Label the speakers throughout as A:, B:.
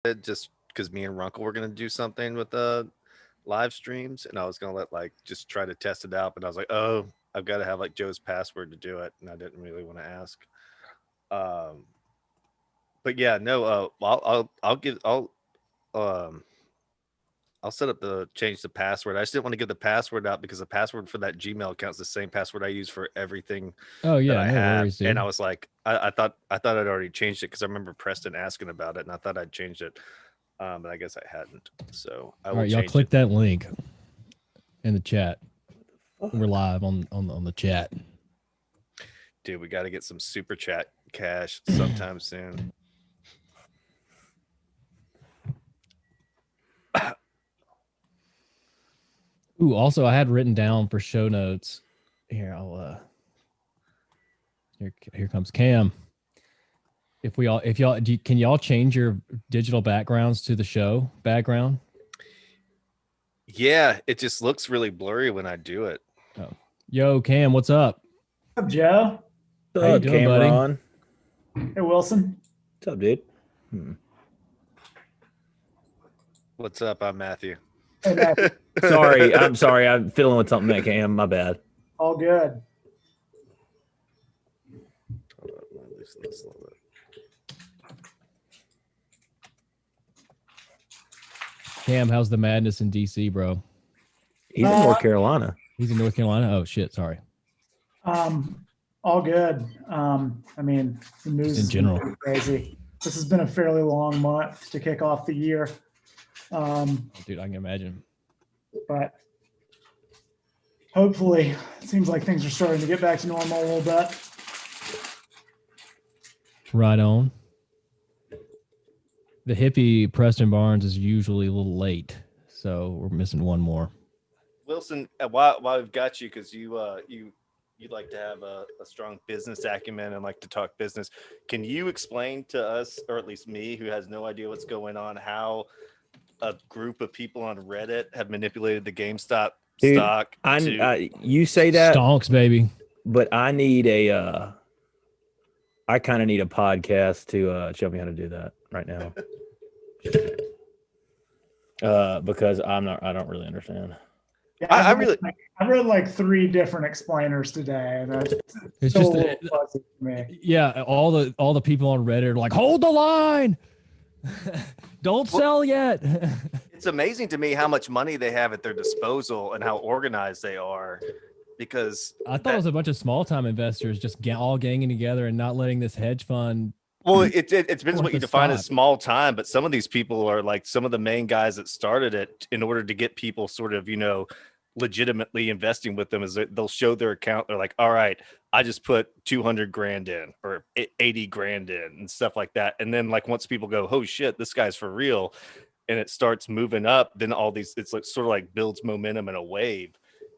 A: it just because me and Runkle were gonna do something with the live streams, and I was gonna let like just try to test it out, but I was like, oh, I've got to have like Joe's password to do it, and I didn't really want to ask. Um, but yeah, no, I'll give um I'll set up the change the password. I just didn't want to give the password out because the password for that Gmail account is the same password I use for everything
B: Oh
A: that
B: yeah,
A: I
B: no
A: have.
B: worries,
A: And
B: dude.
A: I was like, I thought I'd already changed it because I remember Preston asking about it, and I thought I'd changed it, but I guess I hadn't. So I
B: All
A: will
B: right, y'all
A: change it.
B: click that link in the chat. We're
C: Fuck.
B: live on the chat.
A: Dude, we got to get some super chat cash sometime soon.
B: Ooh, also I had written down for show notes. Here, I'll here comes Cam. If y'all can y'all change your digital backgrounds to the show background?
A: Yeah, it just looks really blurry when I do it.
B: Oh. Yo, Cam, what's up?
D: What's up, Joe?
C: What's
B: How you
C: up,
B: doing, buddy?
C: Cameron?
D: Hey, Wilson.
C: What's up, dude?
A: What's up? I'm Matthew.
D: Hey, Matthew.
C: Sorry, I'm sorry. I'm fiddling with something there, Cam. My bad.
D: All good.
A: Hold up, let me loosen this a little bit.
B: Cam, how's the madness in DC, bro?
C: He's in North Carolina.
B: He's in North Carolina. Oh shit, sorry.
D: All good. I mean, the news
B: in
D: has been
B: general.
D: pretty crazy. This has been a fairly long month to kick off the year.
B: Dude, I can imagine.
D: But hopefully, it seems like things are starting to get back to normal a little bit.
B: Right on. The hippie Preston Barnes is usually a little late, so we're missing one more.
A: Wilson, while we've got you, because you like to have a strong business acumen and like to talk business, can you explain to us, or at least me, who has no idea what's going on, how a group of people on Reddit have manipulated the GameStop
C: Dude,
A: stock to
C: you say that,
B: Stonks, baby.
C: but I need I kind of need a podcast to show me how to do that right now. Because I don't really understand.
D: Yeah,
A: I really
D: I read like 3 different explainers today, and
B: It's
D: still
B: just
D: a little fuzzy for me.
B: yeah, all the people on Reddit are like, hold the line. Don't sell yet.
A: it's amazing to me how much money they have at their disposal and how organized they are, because
B: I thought it was a bunch of small time investors just all ganging together and not letting this hedge fund.
A: well, it depends
B: Worth
A: what you
B: the
A: define as
B: stock.
A: small time, but some of these people are like some of the main guys that started it in order to get people sort of, legitimately investing with them. Is that they'll show their account. They're like, all right, I just put 200 grand in or 80 grand in and stuff like that. And then like once people go, oh shit, this guy's for real, and it starts moving up, then all these, it's like sort of like builds momentum in a wave.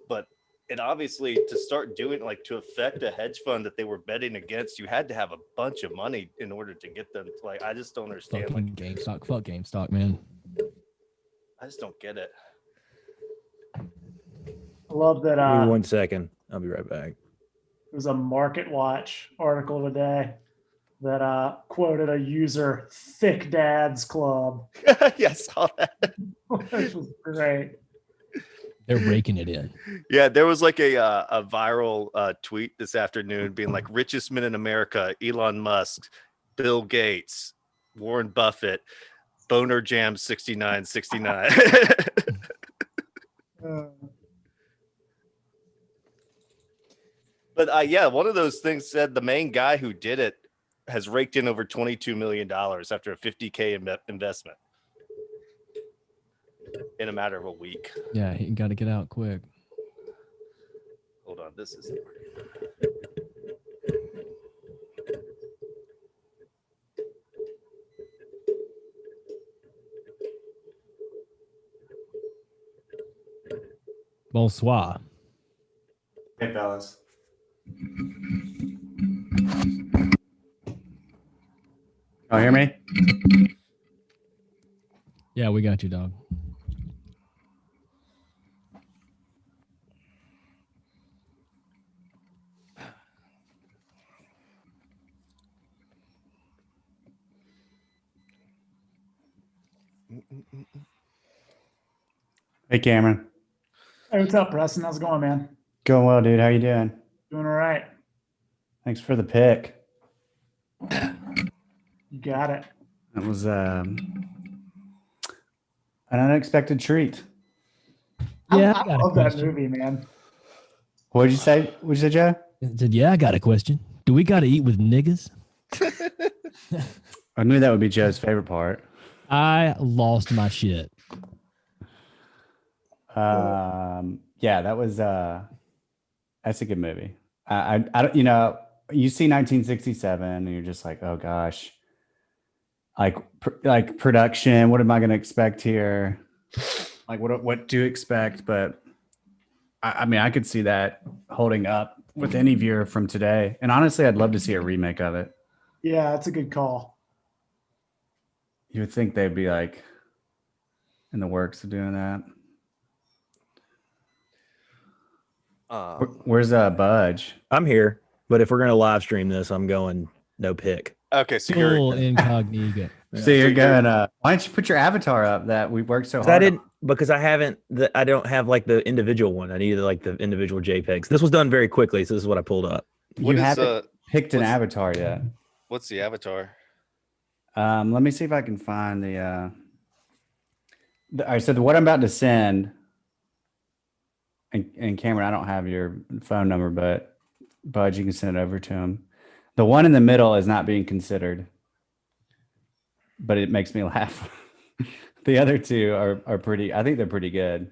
A: But it obviously, to start doing, like, to affect a hedge fund that they were betting against, you had to have a bunch of money in order to get them to, like, I just don't understand.
B: Fucking GameStop. Fuck GameStop, man.
A: I just don't get it.
D: I love that.
C: Give me 1 second. I'll be right back.
D: There's a Market Watch article today that quoted a user, Thick Dads Club,
A: Yeah, I saw that.
D: which was great.
B: They're raking it in.
A: Yeah, there was like a viral tweet this afternoon being like, richest men in America: Elon Musk, Bill Gates, Warren Buffett, Boner Jam 6969. But yeah, one of those things said the main guy who did it has raked in over $22 million after a $50K investment in a matter of a week.
B: Yeah, he got to get out quick.
A: Hold on, this is
B: Bonsoir.
E: Hey, fellas. Oh, hear me?
B: Yeah, we got you, dog.
E: Hey, Cameron.
D: Hey, what's up, Preston? How's it going, man?
E: Going well, dude. How you doing?
D: Doing all right.
E: Thanks for the pick.
D: You got it.
E: That was an unexpected treat.
B: Yeah,
D: I
B: I got a
D: love that
B: question.
D: movie, man.
E: What did you say? What did you say, Joe?
B: I said, yeah, I got a question. Do we got to eat with niggas?
E: I knew that would be Joe's favorite part.
B: I lost my shit.
E: Yeah, that was that's a good movie. I don't, you see 1967 and you're just like, oh gosh, like production. What am I going to expect here? Like what to expect? But I mean, I could see that holding up with any viewer from today. And honestly, I'd love to see a remake of it.
D: Yeah, that's a good call.
E: You would think they'd be like in the works of doing that. Where's Budge?
C: I'm here, but if we're gonna live stream this, I'm going no pick.
A: Okay, so
B: Full
A: you're
B: incognito.
E: So you're going. Why don't you put your avatar up that we worked so hard?
C: I didn't because I don't have like the individual one. I needed like the individual JPEGs. This was done very quickly, so this is what I pulled up.
A: What
E: You
A: is,
E: haven't picked an
A: what's-
E: avatar yet.
A: what's the avatar?
E: Let me see if I can find the all right, so what I'm about to send, and Cameron, I don't have your phone number, but Bud, you can send it over to him. The one in the middle is not being considered, but it makes me laugh. The other two are pretty. I think they're pretty good.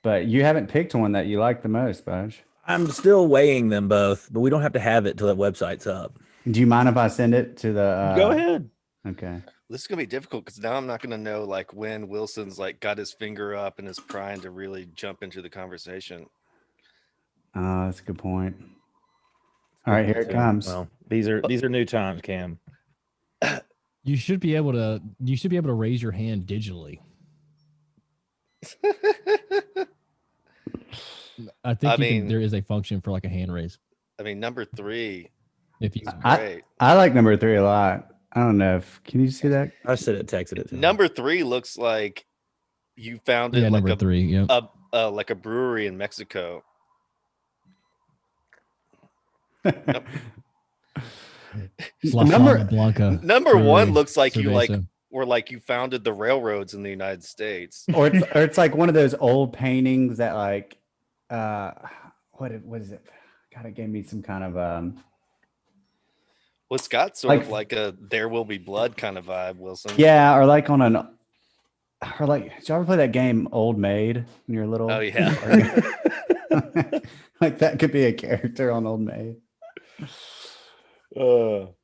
E: But you haven't picked one that you like the most, Budge.
C: I'm still weighing them both, but we don't have to have it till that website's up.
E: Do you mind if I send it to the?
C: Go ahead.
E: Okay.
A: This is gonna be difficult because now I'm not gonna know like when Wilson's like got his finger up and is trying to really jump into the conversation.
E: That's a good point. All right, here it comes.
C: Well, these are new times, Cam.
B: You should be able to raise your hand digitally. I think there is a function for like a hand raise.
A: I mean, number 3
B: If you
A: is great.
E: I like number 3 a lot. I don't know if can you see that?
C: I said it, texted it. To him.
A: Number 3 looks like you found it
B: yeah,
A: like
B: number 3, yeah.
A: like a brewery in Mexico.
B: La
E: Number-
B: Flama Blanca.
A: Number 1
B: Brewery,
A: looks like you like
B: Cerveza.
A: or like you founded the railroads in the United States.
E: or it's like one of those old paintings that like what is it? God, it gave me some kind of
A: Well, it's got sort
E: Like-
A: of like a "There Will Be Blood" kind of vibe, Wilson.
E: yeah, or like on an or like did you ever play that game Old Maid when you're little?
A: Oh yeah.
E: Like that could be a character on Old Maid.
A: All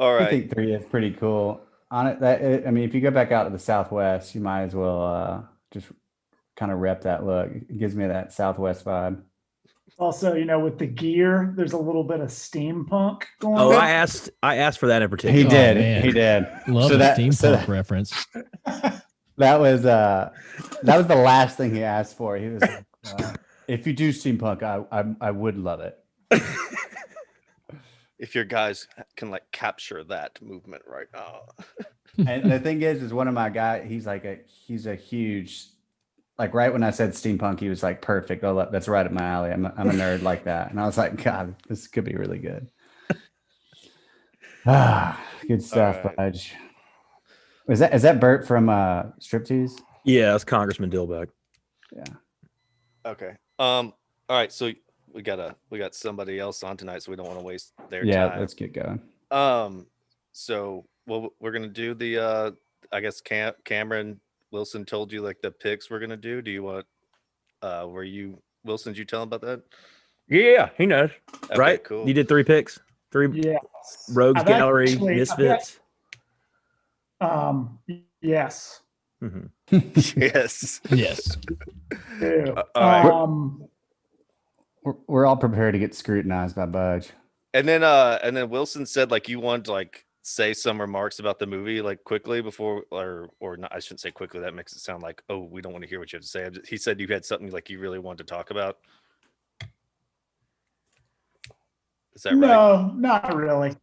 E: I
A: right.
E: think 3 is pretty cool. On it, I mean, if you go back out to the Southwest, you might as well just kind of rep that look. It gives me that Southwest vibe.
D: Also, with the gear, there's a little bit of steampunk going
C: Oh,
D: on.
C: I asked for that in particular.
E: He
B: Oh,
E: did.
B: man.
E: He did.
B: Love
E: So
B: the
E: that-
B: steampunk
E: so
B: reference.
E: That was the last thing he asked for. He was like, if you do steampunk, I would love it.
A: If your guys can like capture that movement right now.
E: And the thing is one of my guys, he's a huge, like right when I said steampunk, he was like, perfect. Oh, that's right up my alley. I'm a nerd like that. And I was like, God, this could be really good. Good stuff,
A: right.
E: Budge. Is that Bert from Striptease?
C: Yeah, it's Congressman Dilbeck.
E: Yeah.
A: Okay. All right. So we got somebody else on tonight, so we don't want to waste their
E: Yeah,
A: time.
E: let's get going.
A: So we're gonna do the I guess Cameron Wilson told you like the picks we're gonna do. Do you want Wilson, did you tell him about that?
C: Yeah, he knows.
A: Okay,
C: Right?
A: cool.
C: You did 3 picks? 3
D: Yeah.
C: Rogues
D: I've
C: Gallery,
D: actually-
C: Misfits.
D: Yes.
C: Mhm.
A: Yes.
B: Yes.
D: Ew.
A: All right.
E: We're all prepared to get scrutinized by Budge.
A: And then Wilson said like you want to like say some remarks about the movie like quickly before or not. I shouldn't say quickly. That makes it sound like, oh, we don't want to hear what you have to say. He said you had something like you really wanted to talk about. Is that right?
D: No, not really.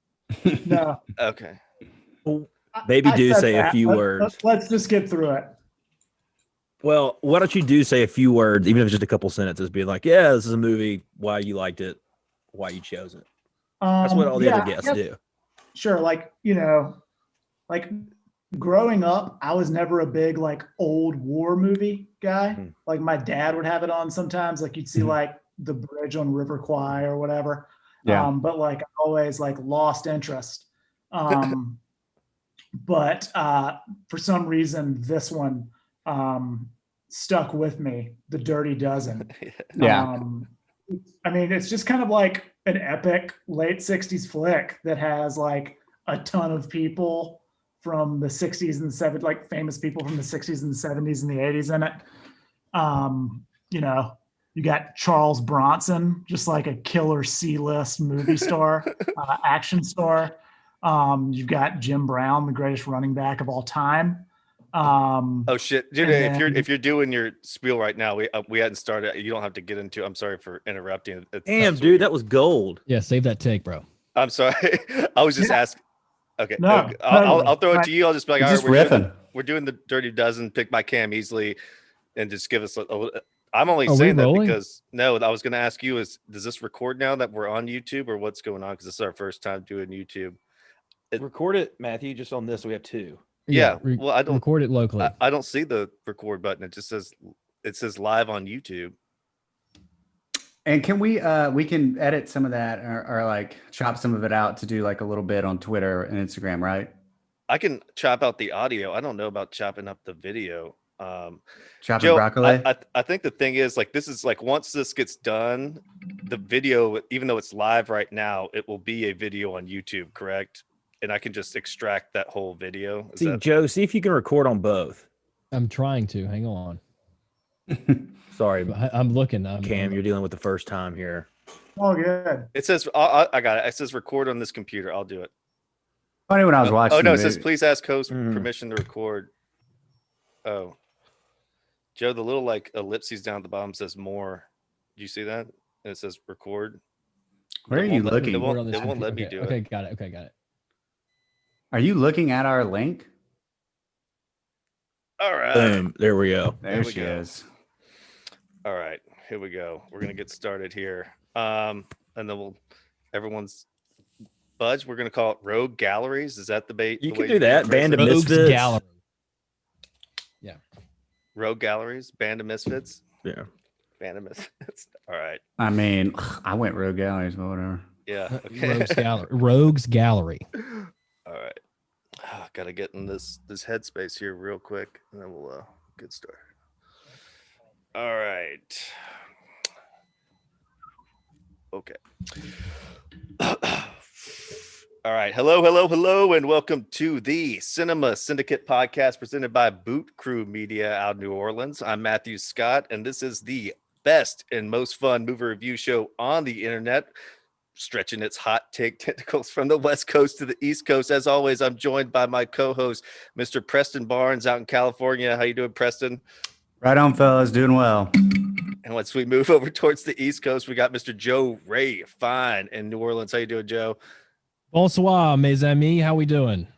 D: No.
A: Okay.
C: Well, Maybe
D: I
C: do
D: said
C: say a
D: that.
C: few words.
D: Let's just get through it.
C: Well, why don't you do say a few words, even if it's just a couple sentences, be like, yeah, this is a movie, why you liked it, why you chose it. That's what all the other guests do.
D: Sure. Like, like growing up, I was never a big like old war movie guy.
C: Mhm.
D: Like my dad would have it on sometimes. Like you'd see like The Bridge on River Kwai or whatever.
E: Yeah.
D: But like I always like lost interest. But for some reason, this one stuck with me. The Dirty Dozen.
E: Yeah.
D: I mean, it's just kind of like an epic late 60s flick that has like a ton of people from the 60s and 70s, like famous people from the 60s and 70s and the 80s in it. You got Charles Bronson, just like a killer C-list movie star, action star. You've got Jim Brown, the greatest running back of all time.
A: Oh shit, dude!
D: And
A: If you're doing your spiel right now, we hadn't started. You don't have to get into. I'm sorry for interrupting.
C: Damn, dude, that was gold.
B: Yeah, save that take, bro.
A: I'm sorry. I was just asking. Okay,
D: No,
A: okay.
D: totally.
A: I'll throw it to you. I'll just be like,
E: You're
A: all
E: just
A: right,
E: riffing.
A: we're doing the Dirty Dozen. Pick by Cam easily, and just give us a I'm only
B: Are we
A: saying that
B: rolling?
A: because I was going to ask you: does this record now that we're on YouTube, or what's going on? Because this is our first time doing YouTube.
C: Record it, Matthew, just on this. We have two.
A: Yeah, well, I don't
B: record it locally.
A: I don't see the record button. It just says live on YouTube.
E: And can we can edit some of that or like chop some of it out to do like a little bit on Twitter and Instagram, right?
A: I can chop out the audio. I don't know about chopping up the video.
E: Chopping
A: Joe,
E: broccoli.
A: I think the thing is like this is like once this gets done, the video, even though it's live right now, it will be a video on YouTube, correct? And I can just extract that whole video.
C: Joe, see if you can record on both.
B: I'm trying to. Hang on.
C: Sorry,
B: I'm looking.
C: Cam, you're dealing with the first time here.
D: Oh, good.
A: It says I got it. It says record on this computer. I'll do it.
E: Funny when I was watching.
A: Oh no,
E: the
A: it says
E: video.
A: please ask host permission to record. Oh, Joe, the little like ellipses down at the bottom says more. Do you see that? And it says record.
E: Where are you looking?
A: It won't let me do it.
B: Okay, got it. Okay, got it.
E: Are you looking at our link?
A: All right.
C: Boom. There we go.
E: There
A: we
E: she
A: go.
E: is.
A: All right, here we go. We're gonna get started here. And then everyone's Budge. We're gonna call it Rogue Galleries. Is that the bait?
C: You
A: the
C: can
A: way
C: do that.
A: phrase
C: Band
A: it?
C: of
B: Rogues
C: Misfits.
B: Gallery. Yeah.
A: Rogue Galleries, Band of Misfits.
C: Yeah.
A: Band of Misfits. All right.
E: I mean, I went Rogue Galleries, but whatever.
A: Yeah. Okay.
B: Rogues Gallery. Rogues Gallery.
A: All right. Gotta get in this headspace here real quick, and then we'll get started. All right. Okay. All right. Hello, and welcome to the Cinema Syndicate podcast presented by Boot Crew Media out of New Orleans. I'm Matthew Scott, and this is the best and most fun movie review show on the internet, stretching its hot take tentacles from the West Coast to the East Coast. As always, I'm joined by my co-host, Mr. Preston Barnes out in California. How you doing, Preston?
E: Right on, fellas. Doing well.
A: And once we move over towards the East Coast, we got Mr. Joe Ray Fine in New Orleans. How you doing, Joe?
B: Bonsoir, mes amis. How we doing?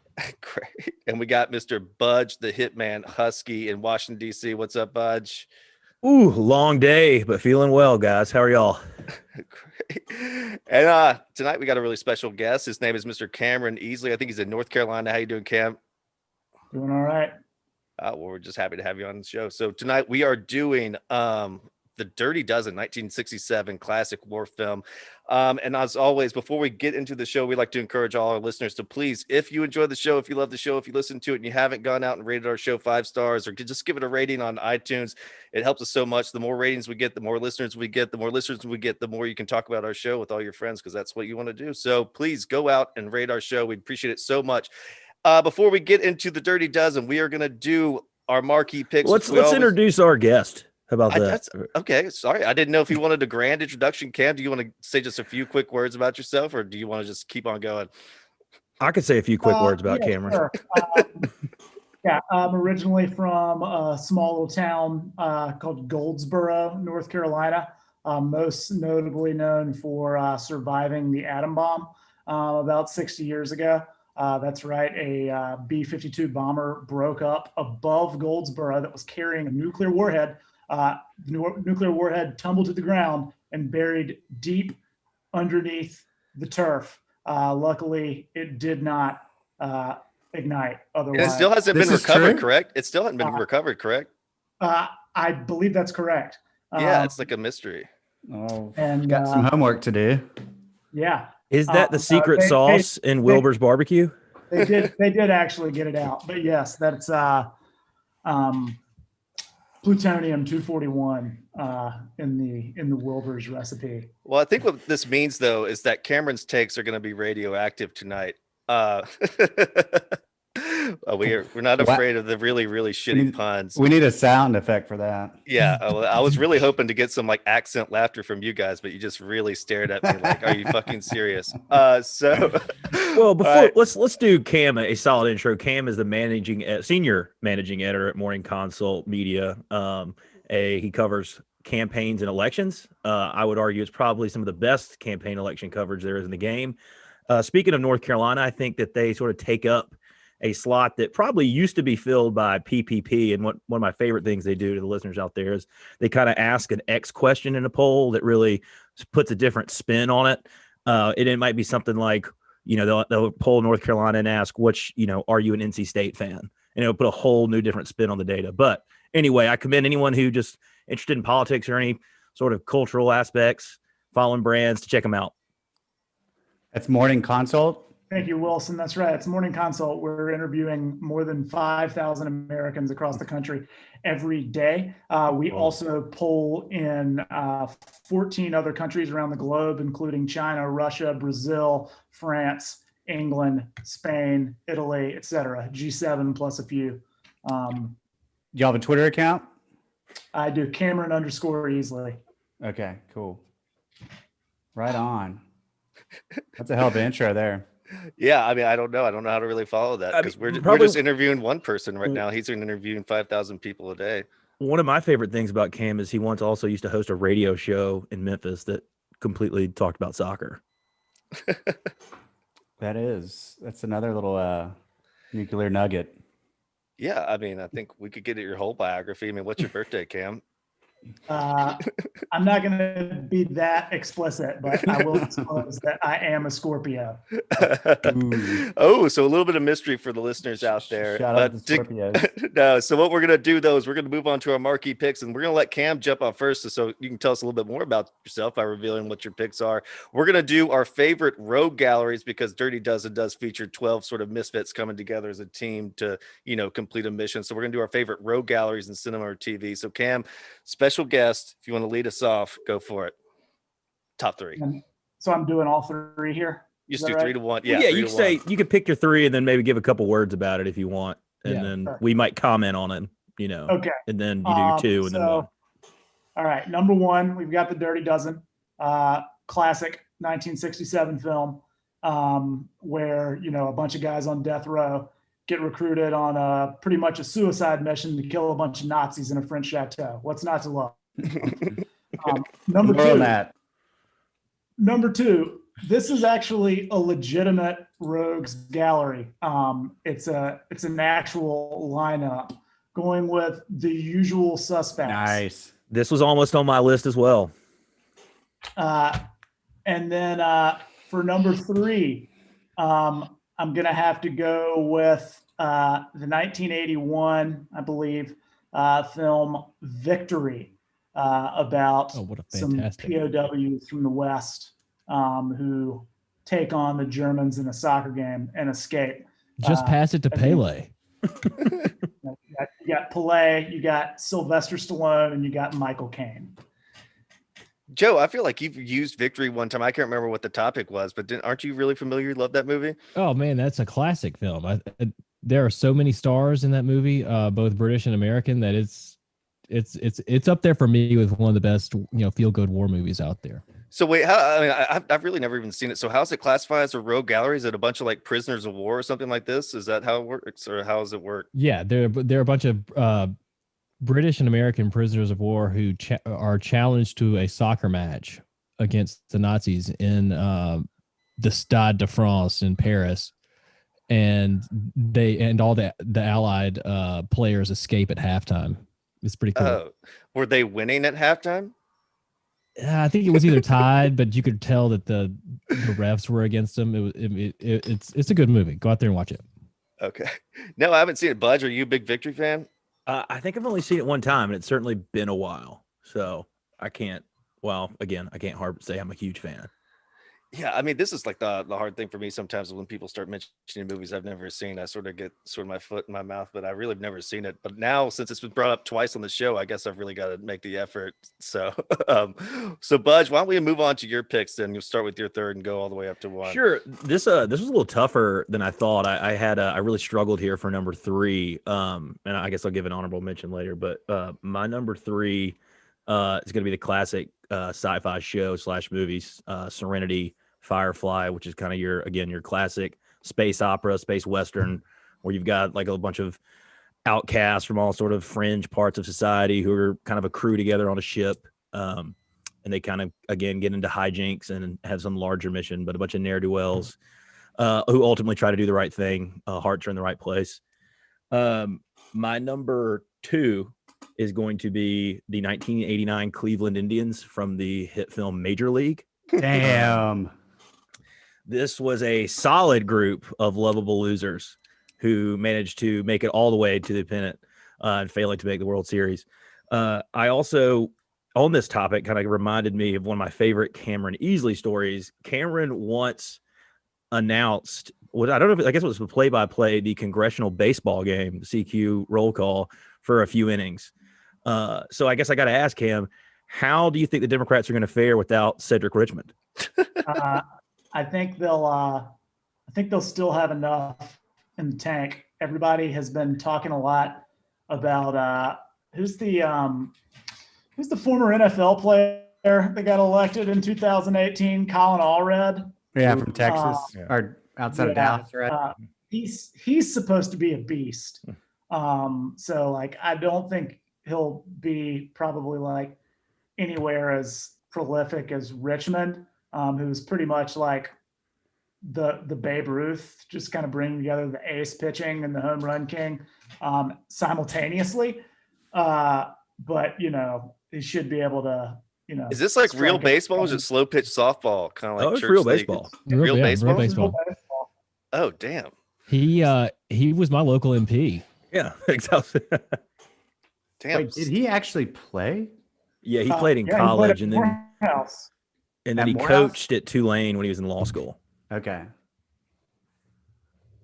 A: Great. And we got Mr. Budge, the Hitman Husky in Washington, D.C. What's up, Budge?
C: Ooh, long day, but feeling well, guys. How are y'all?
A: Great. And tonight we got a really special guest. His name is Mr. Cameron Easley. I think he's in North Carolina. How you doing, Cam?
D: Doing all right.
A: Well, we're just happy to have you on the show. So tonight we are doing The Dirty Dozen, 1967 classic war film. And as always, before we get into the show, we'd like to encourage all our listeners to please, if you enjoy the show, if you love the show, if you listen to it and you haven't gone out and rated our show 5 stars, or just give it a rating on iTunes, it helps us so much. The more ratings we get, the more listeners we get, the more listeners we get, the more you can talk about our show with all your friends, because that's what you want to do. So please go out and rate our show. We'd appreciate it so much. Before we get into The Dirty Dozen, we are going to do our marquee picks.
C: Let's introduce our guest. How about that?
A: Okay, sorry. I didn't know if you wanted a grand introduction. Cam, do you want to say just a few quick words about yourself, or do you want to just keep on going?
C: I could say a few quick words about Cameron.
D: Sure. I'm originally from a small little town called Goldsboro, North Carolina. Most notably known for surviving the atom bomb about 60 years ago. That's right. A B-52 bomber broke up above Goldsboro that was carrying a nuclear warhead. The nuclear warhead tumbled to the ground and buried deep underneath the turf. Luckily, it did not ignite. Otherwise,
A: And it still hasn't
E: This
A: been
E: is
A: recovered,
E: true?
A: correct? It still hasn't been recovered, correct?
D: I believe that's correct.
A: Yeah, it's like a mystery.
E: Oh,
D: And,
E: got some homework to do.
D: yeah.
C: Is that the secret
D: they-
C: sauce in Wilbur's barbecue?
D: They did actually get it out, but yes, that's plutonium 241 in the Wilbur's recipe.
A: Well, I think what this means though is that Cameron's takes are going to be radioactive tonight. We're not
E: What?
A: afraid of the really shitty puns.
E: We need a sound effect for that.
A: Yeah, I was really hoping to get some like accent laughter from you guys, but you just really stared at me like, "Are you fucking serious?" So,
C: Well, before
A: right.
C: let's do Cam a solid intro. Cam is the senior managing editor at Morning Consult Media. He covers campaigns and elections. I would argue it's probably some of the best campaign election coverage there is in the game. Speaking of North Carolina, I think that they sort of take up a slot that probably used to be filled by PPP. And one of my favorite things they do to the listeners out there is they kind of ask an X question in a poll that really puts a different spin on it. It might be something like, they'll poll North Carolina and ask, are you an NC State fan? And it'll put a whole new different spin on the data. But anyway, I commend anyone who just interested in politics or any sort of cultural aspects, following brands, to check them out.
E: That's Morning Consult.
D: Thank you, Wilson. That's right. It's Morning Consult. We're interviewing more than 5,000 Americans across the country every day. We also poll in 14 other countries around the globe, including China, Russia, Brazil, France, England, Spain, Italy, etc. G7 plus a few.
E: Y'all have a Twitter account?
D: I do Cameron_Easley.
E: Okay, cool. Right on. That's a hell of an intro there.
A: Yeah, I mean, I don't know how to really follow that because we're just interviewing one person right now. He's interviewing 5,000 people a day.
C: One of my favorite things about Cam is he once also used to host a radio show in Memphis that completely talked about soccer.
E: That's another little nuclear nugget.
A: Yeah, I mean, I think we could get at your whole biography. I mean, what's your birthday, Cam?
D: I'm not going to be that explicit, but I will disclose that I am a Scorpio.
A: Oh, so a little bit of mystery for the listeners out there.
E: Shout out to Scorpios.
A: No, so what we're going to do, though, is we're going to move on to our marquee picks, and we're going to let Cam jump off first so you can tell us a little bit more about yourself by revealing what your picks are. We're going to do our favorite rogue galleries because Dirty Dozen does feature 12 sort of misfits coming together as a team to, complete a mission. So we're going to do our favorite rogue galleries in cinema or TV. So Cam, special guest, if you want to lead us off, go for it. Top three.
D: So I'm doing all three here.
A: You just do 3 to 1. Yeah,
C: you can say you could pick your three and then maybe give a couple words about it if you want, and then we might comment on it.
D: Okay.
C: And then you do your two and then one.
D: All right, number one, we've got the Dirty Dozen, classic 1967 film, where a bunch of guys on death row get recruited on pretty much a suicide mission to kill a bunch of Nazis in a French chateau. What's not to love? Number two, this is actually a legitimate rogues gallery. It's an actual lineup going with The Usual Suspects.
E: Nice.
C: This was almost on my list as well.
D: And then for number three, I'm going to have to go with the 1981, I believe, film Victory, about some POWs from the West who take on the Germans in a soccer game and escape.
B: Just pass it to Pele.
D: You got Pele, you got Sylvester Stallone, and you got Michael Caine.
A: Joe, I feel like you've used Victory one time. I can't remember what the topic was, but aren't you really familiar? You love that movie?
B: Oh man, that's a classic film. There are so many stars in that movie, both British and American, that it's up there for me with one of the best feel good war movies out there.
A: So wait, I've really never even seen it. So how's it classified as a rogue gallery? Is it a bunch of like prisoners of war or something like this? Is that how it works, or how does it work?
B: Yeah, there are a bunch of British and American prisoners of war who are challenged to a soccer match against the Nazis in the Stade de France in Paris. and all the allied players escape at halftime. It's pretty cool.
A: Oh, were they winning at halftime?
B: I think it was either tied, but you could tell that the refs were against them. It's a good movie. Go out there and watch it.
A: Okay. No, I haven't seen it. Budge, are you a big Victory fan?
C: I think I've only seen it one time, and it's certainly been a while. So I can't. Well, again, I can't hard say I'm a huge fan.
A: Yeah, I mean, this is like the hard thing for me sometimes when people start mentioning movies I've never seen. I sort of get my foot in my mouth, but I really have never seen it. But now, since it's been brought up twice on the show, I guess I've really got to make the effort. So, so Budge, why don't we move on to your picks? Then you'll start with your third and go all the way up to one.
C: Sure. This was a little tougher than I thought. I really struggled here for number 3. And I guess I'll give an honorable mention later. But my number 3 is going to be the classic sci-fi show / movies, Serenity. Firefly, which is kind of your classic space opera, space western, where you've got like a bunch of outcasts from all sort of fringe parts of society who are kind of a crew together on a ship. And they kind of, again, get into hijinks and have some larger mission, but a bunch of ne'er-do-wells who ultimately try to do the right thing. Hearts are in the right place. My number 2 is going to be the 1989 Cleveland Indians from the hit film Major League.
E: Damn.
C: This was a solid group of lovable losers who managed to make it all the way to the pennant and failing to make the World Series. I also, on this topic, kind of reminded me of one of my favorite Cameron Easley stories. Cameron once announced, I don't know, I guess it was the play-by-play, the congressional baseball game, CQ roll call for a few innings. So I guess I got to ask him, how do you think the Democrats are going to fare without Cedric Richmond?
D: I think they'll still have enough in the tank. Everybody has been talking a lot about who's the former NFL player that got elected in 2018, Colin Allred.
E: Yeah, from Texas or outside of Dallas, right?
D: He's supposed to be a beast. So like I don't think he'll be probably like anywhere as prolific as Richmond. Who's pretty much like the Babe Ruth, just kind of bringing together the ace pitching and the home run king simultaneously. But he should be able to.
A: Is this like real baseball? Or is it slow pitch softball? Kind of like
C: it's real baseball.
A: Real baseball.
B: Baseball.
A: Oh damn.
B: He was my local MP.
C: Yeah, exactly.
A: Damn.
E: Wait, did he actually play?
C: Yeah, he played in college and then.
D: Morehouse.
C: And then
E: At
C: he
E: Morehouse?
C: coached at Tulane when he was in law school.
E: Okay.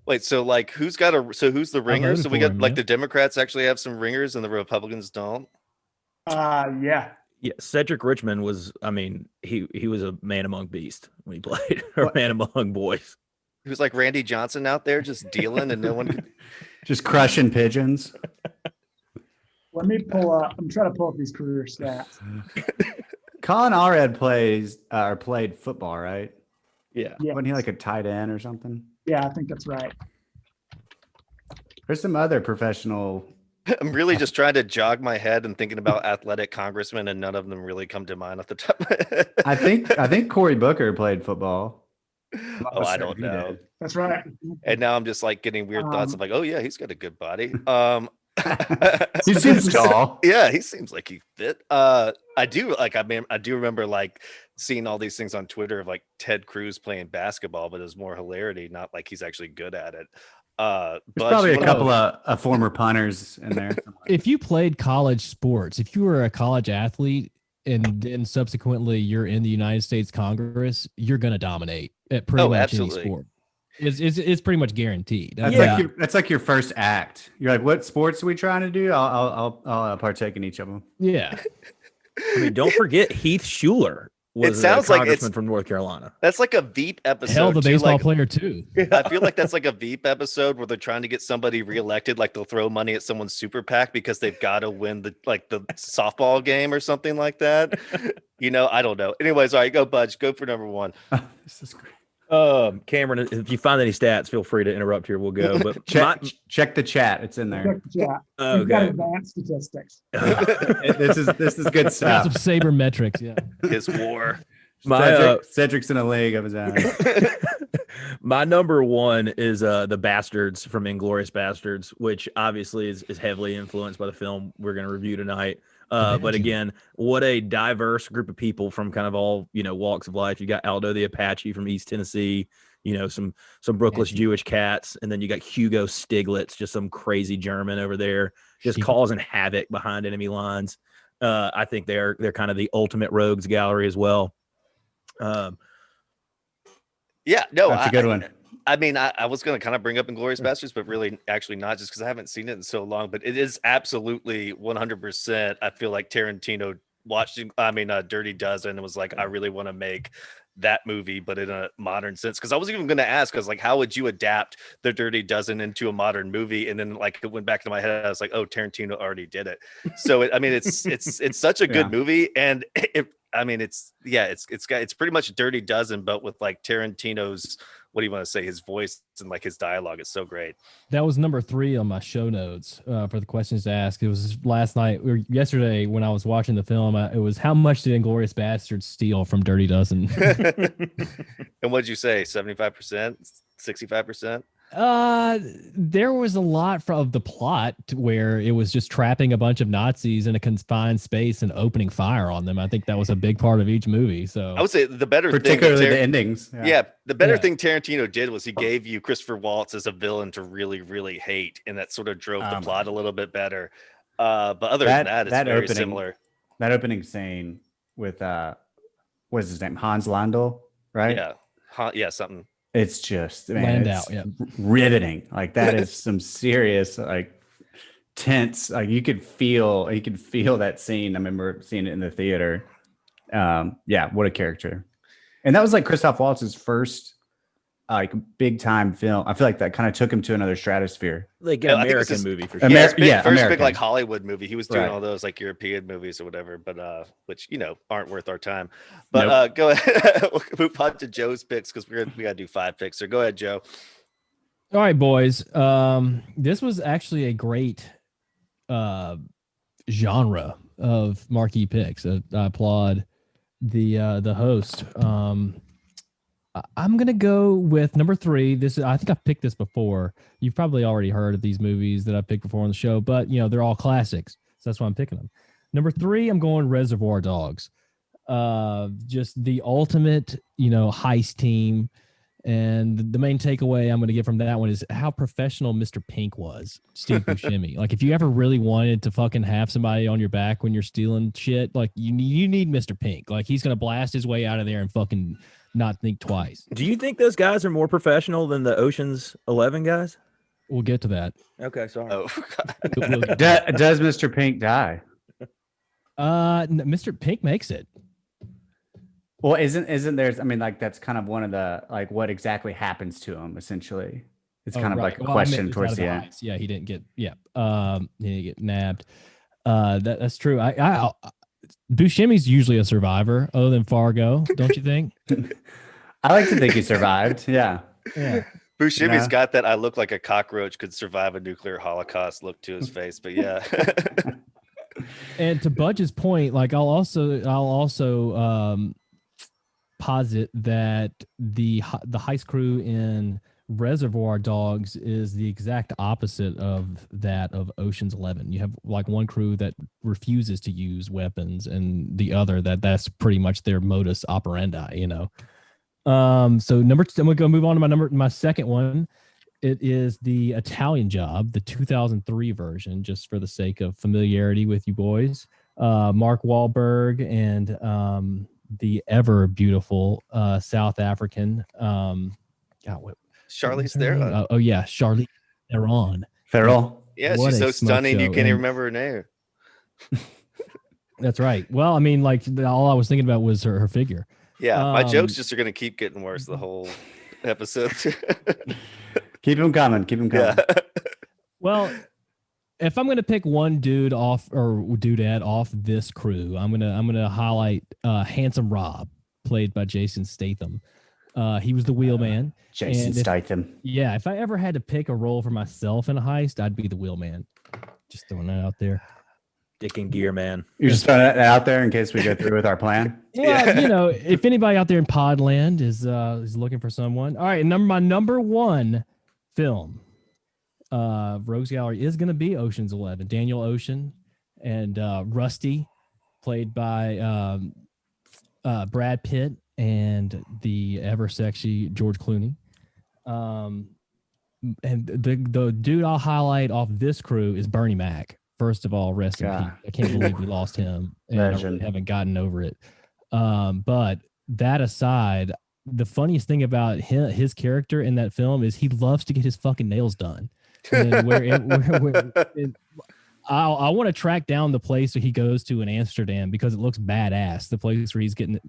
A: Wait, so like who's the ringer?
B: voted
A: So we
B: for
A: got
B: him,
A: like
B: yeah.
A: the Democrats actually have some ringers and the Republicans don't.
D: Yeah.
C: Yeah, Cedric Richmond was, he was a man among beasts when he played, or man among boys.
A: He was like Randy Johnson out there just dealing and no one could.
E: Just crushing pigeons.
D: Let me pull up. I'm trying to pull up these career stats.
E: Colin Allred played football, right?
C: Yeah.
D: Yeah.
E: Wasn't he like a tight end or something?
D: Yeah, I think that's right.
E: There's some other professional.
A: I'm really just trying to jog my head and thinking about athletic congressmen, and none of them really come to mind off the top of my head.
E: I think Cory Booker played football.
A: Oh, I don't
E: He
A: know.
E: did.
D: That's right.
A: And now I'm just like getting weird thoughts of like, oh yeah, he's got a good body.
E: He seems tall.
A: Yeah, he seems like he fit. I do remember like seeing all these things on Twitter of like Ted Cruz playing basketball, but it's more hilarity, not like he's actually good at it.
E: There's probably a couple of former punters in there.
B: If you played college sports, if you were a college athlete and then subsequently you're in the United States Congress, you're going to dominate at pretty much
A: absolutely.
B: any sport. It's pretty much guaranteed.
E: That's like your first act. You're like, what sports are we trying to do? I'll partake in each of them.
B: Yeah.
C: I mean, don't forget Heath Schuler was a congressman from North Carolina.
A: That's like a Veep episode.
B: Hell, the baseball
A: like,
B: player too.
A: I feel like that's like a Veep episode where they're trying to get somebody reelected. Like they'll throw money at someone's super PAC because they've got to win the softball game or something like that. I don't know. Anyways, all right, go Budge. Go for number 1.
E: This is great.
C: Cameron, if you find any stats, feel free to interrupt here. We'll go. But
E: check the chat. It's in there.
D: Yeah.
C: Okay.
D: We've got advanced statistics.
E: This is good
B: Got
E: stuff.
B: some saber metrics. Yeah.
A: His war.
C: My
E: Cedric's in a league of his own.
C: My number one is the Bastards from Inglorious Bastards, which obviously is heavily influenced by the film we're going to review tonight. But again, what a diverse group of people from kind of all walks of life. You got Aldo the Apache from East Tennessee, some Brooklyn Jewish cats, and then you got Hugo Stiglitz, just some crazy German over there, just causing havoc behind enemy lines. I think they're kind of the ultimate rogues gallery as well.
A: Yeah, no,
E: That's a good one.
A: I mean, I was going to kind of bring up Inglourious Basterds, but really, actually not, just because I haven't seen it in so long. But it is absolutely 100%. I feel like Tarantino watched, Dirty Dozen, and was like, I really want to make that movie, but in a modern sense. Because I was even going to ask, I was like, how would you adapt the Dirty Dozen into a modern movie? And then like it went back into my head. I was like, oh, Tarantino already did it. So it's such a good movie, and it's pretty much Dirty Dozen, but with like Tarantino's, what do you want to say, his voice and like his dialogue is so great.
B: That was number 3 on my show notes for the questions to ask. It was last night or yesterday when I was watching the film. It was, how much did Inglourious Basterds steal from Dirty Dozen?
A: And what'd you say? 75%, 65%?
B: There was a lot of the plot where it was just trapping a bunch of Nazis in a confined space and opening fire on them. I think that was a big part of each movie. So
A: I would say the better
E: particularly the endings.
A: The better thing Tarantino did was he gave you Christopher Waltz as a villain to really, really hate, and that sort of drove the plot a little bit better. But other than that, it's very similar.
E: That opening scene with what's his name? Hans Landau, right?
A: Yeah, something.
E: It's just, man, it's riveting. Like that is some serious, like tense. Like you could feel that scene. I remember seeing it in the theater. What a character. And that was like Christoph Waltz's first like big time film. I feel like that kind of took him to another stratosphere.
C: Like an American movie for sure.
A: First big like Hollywood movie. He was doing all those like European movies or whatever, but which aren't worth our time. But go ahead. We'll move on to Joe's picks because we got to do 5 picks. So go ahead, Joe.
B: All right, boys. This was actually a great genre of marquee picks. I applaud the host. I'm gonna go with number 3. I think I've picked this before. You've probably already heard of these movies that I've picked before on the show, but they're all classics, so that's why I'm picking them. Number 3, I'm going Reservoir Dogs. Just the ultimate, heist team, and the main takeaway I'm going to get from that one is how professional Mr. Pink was, Steve Buscemi. Like, if you ever really wanted to fucking have somebody on your back when you're stealing shit, like you need Mr. Pink. Like, he's going to blast his way out of there and fucking not think twice.
C: Do you think those guys are more professional than the Ocean's 11 guys?
B: We'll get to that.
C: Okay, sorry.
A: Oh,
E: does Mr. Pink die?
B: Mr. Pink makes it.
E: Well, isn't there? I mean, like that's kind of one of the like what exactly happens to him. Essentially, it's kind of like a question towards the end.
B: Yeah, he didn't get. Yeah, he didn't get nabbed. That's true. I Buscemi's usually a survivor, other than Fargo, don't you think?
E: I like to think he survived. Yeah.
A: Buscemi's got that I look like a cockroach could survive a nuclear holocaust look to his face, but yeah.
B: And to Budge's point, like I'll also posit that the heist crew in Reservoir Dogs is the exact opposite of that of Ocean's 11. You have like one crew that refuses to use weapons, and the other that's pretty much their modus operandi. So I'm gonna go move on to my second one. It is the Italian Job, the 2003 version, just for the sake of familiarity with you boys. Mark Wahlberg and the ever beautiful South African.
A: Charlize Theron.
B: Oh yeah, Charlize Theron.
A: Yeah, she's so stunning you can't even remember her name.
B: That's right. Well, I mean, like all I was thinking about was her figure.
A: Yeah, my jokes just are going to keep getting worse the whole episode.
E: Keep them coming. Yeah.
B: Well, if I'm going to pick one dude off or dudette off this crew, I'm gonna highlight Handsome Rob, played by Jason Statham. He was the wheelman.
E: Jason Statham.
B: Yeah, if I ever had to pick a role for myself in a heist, I'd be the wheelman. Just throwing that out there.
C: Dick and gear, man.
E: You're just throwing that out there in case we go through with our plan.
B: Well, if anybody out there in Podland is looking for someone. All right, my number one film, Rogues Gallery is going to be Ocean's 11. Daniel Ocean and Rusty, played by Brad Pitt and the ever sexy George Clooney. And the dude I'll highlight off this crew is Bernie Mac. First of all, rest in peace. I can't believe we lost him, and I really haven't gotten over it. But that aside, the funniest thing about his character in that film is he loves to get his fucking nails done. And I want to track down the place that he goes to in Amsterdam because it looks badass. The place where he's getting,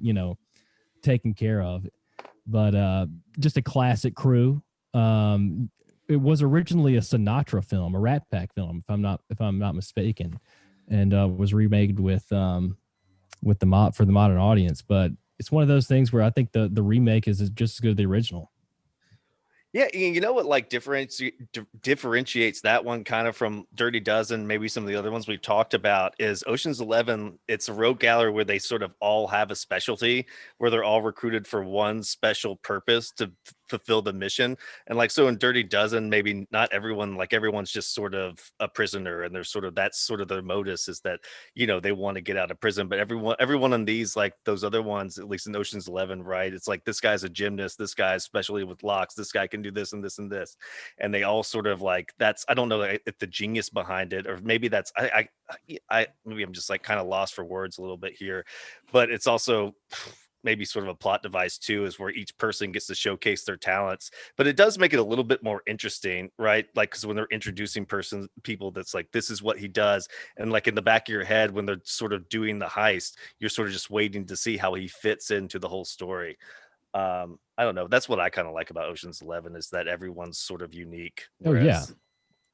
B: taken care of. But just a classic crew. It was originally a Sinatra film, a Rat Pack film, if I'm not mistaken, and was remade for the modern audience. But it's one of those things where I think the remake is just as good as the original.
A: Yeah, you know what like differentiates that one kind of from Dirty Dozen, maybe some of the other ones we've talked about, is Ocean's 11. It's a rogue gallery where they sort of all have a specialty, where they're all recruited for one special purpose to fulfill the mission. And like, so in Dirty Dozen, maybe not everyone, like everyone's just sort of a prisoner, and there's that's sort of their modus, is that they want to get out of prison. But everyone in these, like those other ones, at least in Ocean's 11, right, it's like this guy's a gymnast, this guy's especially with locks, this guy can do this and this and this, and they all sort of like, that's, I don't know if the genius behind it, or maybe that's I maybe I'm just like kind of lost for words a little bit here, but it's also maybe sort of a plot device too, is where each person gets to showcase their talents. But it does make it a little bit more interesting, right? Like, because when they're introducing people, that's like, this is what he does, and like in the back of your head when they're sort of doing the heist, you're sort of just waiting to see how he fits into the whole I don't know, that's what I kind of like about Ocean's 11, is that everyone's sort of unique.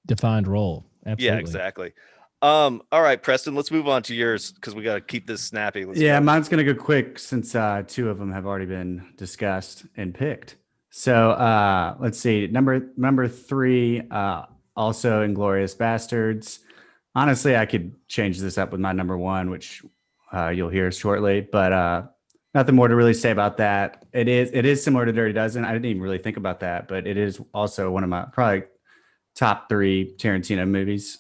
B: Defined role. Absolutely.
A: Yeah, exactly. All right, Preston, let's move on to yours because we got to keep this snappy.
E: Mine's going to go quick since two of them have already been discussed and picked. So let's see. Number 3, also Inglourious Bastards. Honestly, I could change this up with my number 1, which you'll hear shortly, but nothing more to really say about that. It is similar to Dirty Dozen. I didn't even really think about that, but it is also one of my probably top 3 Tarantino movies.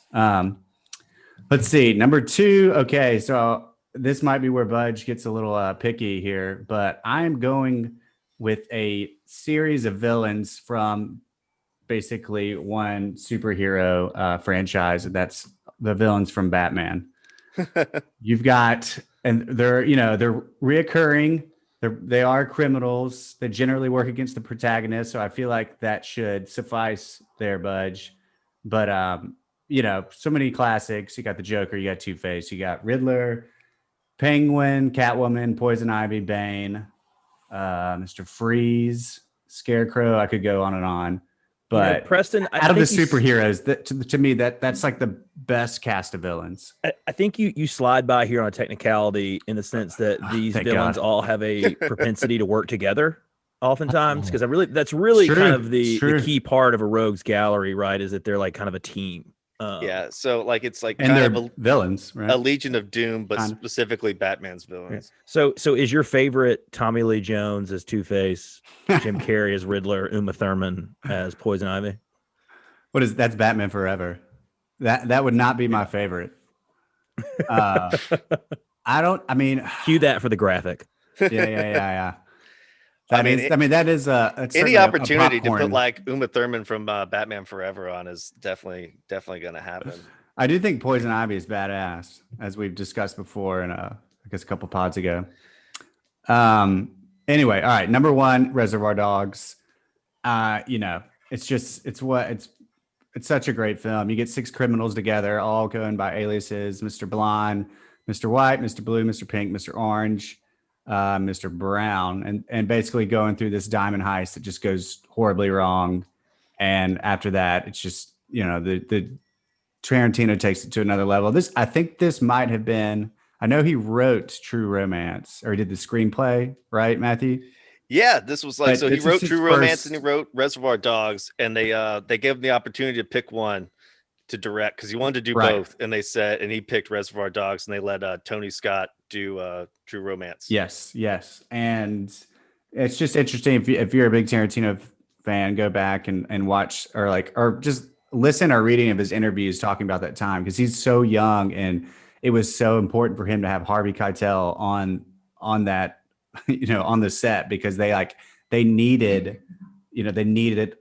E: Let's see. Number 2. Okay, so this might be where Budge gets a little picky here, but I'm going with a series of villains from basically one superhero franchise. And that's the villains from Batman. You've got, and they're reoccurring. They are criminals. They generally work against the protagonist. So I feel like that should suffice there, Budge. But, so many classics. You got the Joker, you got Two-Face, you got Riddler, Penguin, Catwoman, Poison Ivy, Bane, Mr. Freeze, Scarecrow. I could go on and on. But
C: Preston,
E: out of the superheroes, to me, that's like the best cast of villains.
C: I think you slide by here on a technicality in the sense that these villains all have a propensity to work together oftentimes, because that's really kind of the key part of a rogues gallery, right? Is that they're like kind of a team.
A: So like it's like,
E: and they're villains, right?
A: A Legion of Doom, but specifically Batman's villains.
C: Yeah. So is your favorite Tommy Lee Jones as Two-Face, Jim Carrey as Riddler, Uma Thurman as Poison Ivy?
E: That's Batman Forever. That would not be my favorite. Cue
C: that for the graphic.
E: Yeah. That is
A: any opportunity to put like Uma Thurman from Batman Forever on is definitely going to happen.
E: I do think Poison Ivy is badass, as we've discussed before in I guess a couple pods ago. Anyway, all right, number 1, Reservoir Dogs. It's such a great film. You get 6 criminals together, all going by aliases: Mr. Blonde, Mr. White, Mr. Blue, Mr. Pink, Mr. Orange, Mr. Brown, and basically going through this diamond heist that just goes horribly wrong. And after that, it's just, the Tarantino takes it to another level. I think this might have been, I know he wrote True Romance, or he did the screenplay, right, Matthew?
A: Yeah, this was like, so he wrote True Romance and he wrote Reservoir Dogs, and they gave him the opportunity to pick one. to direct because he wanted to do
E: Right.
A: both, and he picked Reservoir Dogs, and they let Tony Scott do True Romance.
E: Yes, and it's just interesting if you're a big Tarantino fan, go back and watch or just listen or reading of his interviews talking about that time because he's so young and it was so important for him to have Harvey Keitel on that on the set because they needed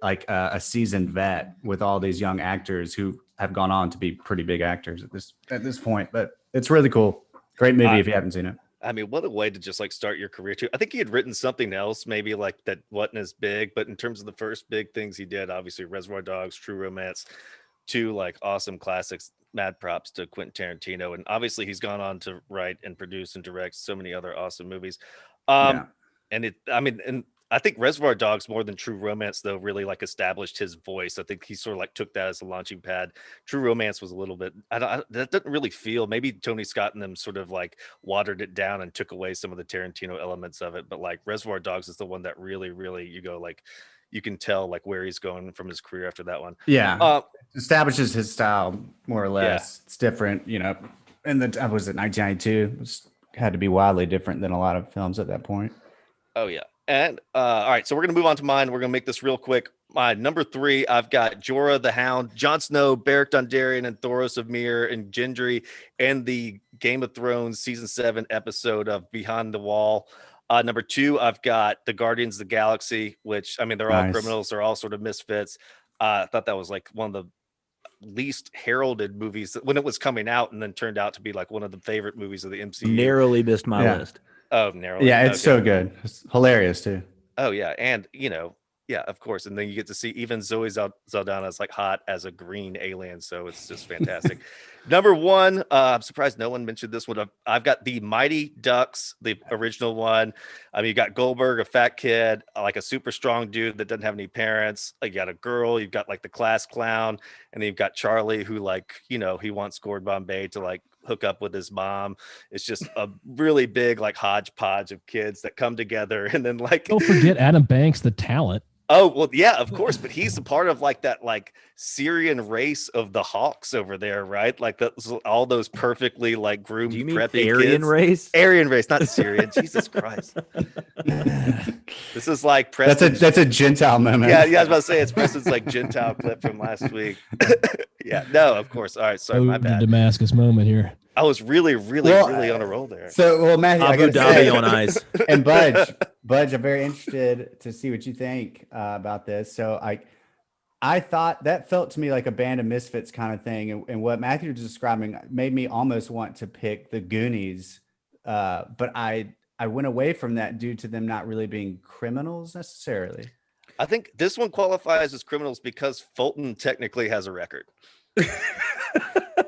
E: like a seasoned vet with all these young actors who have gone on to be pretty big actors at this point. But it's really cool. Great movie if you haven't seen it.
A: I mean, what a way to just like start your career too. I think he had written something else, maybe like that wasn't as big, but in terms of the first big things he did, obviously Reservoir Dogs, True Romance, two like awesome classics. Mad props to Quentin Tarantino, and obviously he's gone on to write and produce and direct so many other awesome movies. And I think Reservoir Dogs more than True Romance though really like established his voice. I think he sort of like took that as a launching pad. True Romance was a little bit that doesn't really feel, maybe Tony Scott and them sort of like watered it down and took away some of the Tarantino elements of it, but like Reservoir Dogs is the one that really you go like you can tell like where he's going from his career after that one.
E: Establishes his style more or less.
A: Yeah.
E: It's different, and was it 1992? It had to be wildly different than a lot of films at that point.
A: Oh yeah. And all right, so we're gonna move on to mine. We're gonna make this real quick. My number 3, I've got Jorah the Hound, Jon Snow, Beric Dondarrion, and Thoros of Myr and Gendry, and the Game of Thrones season 7 episode of Behind the Wall. Number 2, I've got the Guardians of the Galaxy, which I mean they're all criminals, they're all sort of misfits. I thought that was like one of the least heralded movies when it was coming out, and then turned out to be like one of the favorite movies of the MCU.
C: Narrowly missed my list.
A: Oh, narrowly.
E: Yeah, it's so good. It's hilarious too.
A: Oh yeah, and yeah, of course. And then you get to see even Zoe Saldana is like hot as a green alien, so it's just fantastic. Number 1, I'm surprised no one mentioned this one. I've got the Mighty Ducks, the original one. I mean, you got Goldberg, a fat kid, like a super strong dude that doesn't have any parents. You got a girl, you've got like the class clown, and then you've got Charlie, who like he wants Gord Bombay to like hook up with his mom. It's just a really big like hodgepodge of kids that come together, and then like
B: don't forget Adam Banks, the talent.
A: Oh, well, yeah, of course. But he's a part of like that like Syrian race of the Hawks over there, right? Like all those perfectly like groomed,
C: do you mean
A: preppy
C: Aryan
A: kids.
C: race?
A: Aryan race, not Syrian. Jesus Christ. This is like Preston.
E: That's a Gentile moment.
A: Yeah, I was about to say it's Preston's like Gentile clip from last week. Yeah, no, of course. All right, sorry, my bad.
B: The Damascus moment here.
A: I was really on a roll there.
E: So, Matthew,
C: Abu Dhabi on ice.
E: And Budge, I'm very interested to see what you think about this. So, I thought that felt to me like a band of misfits kind of thing, and what Matthew was describing made me almost want to pick the Goonies, but I went away from that due to them not really being criminals necessarily.
A: I think this one qualifies as criminals because Fulton technically has a record.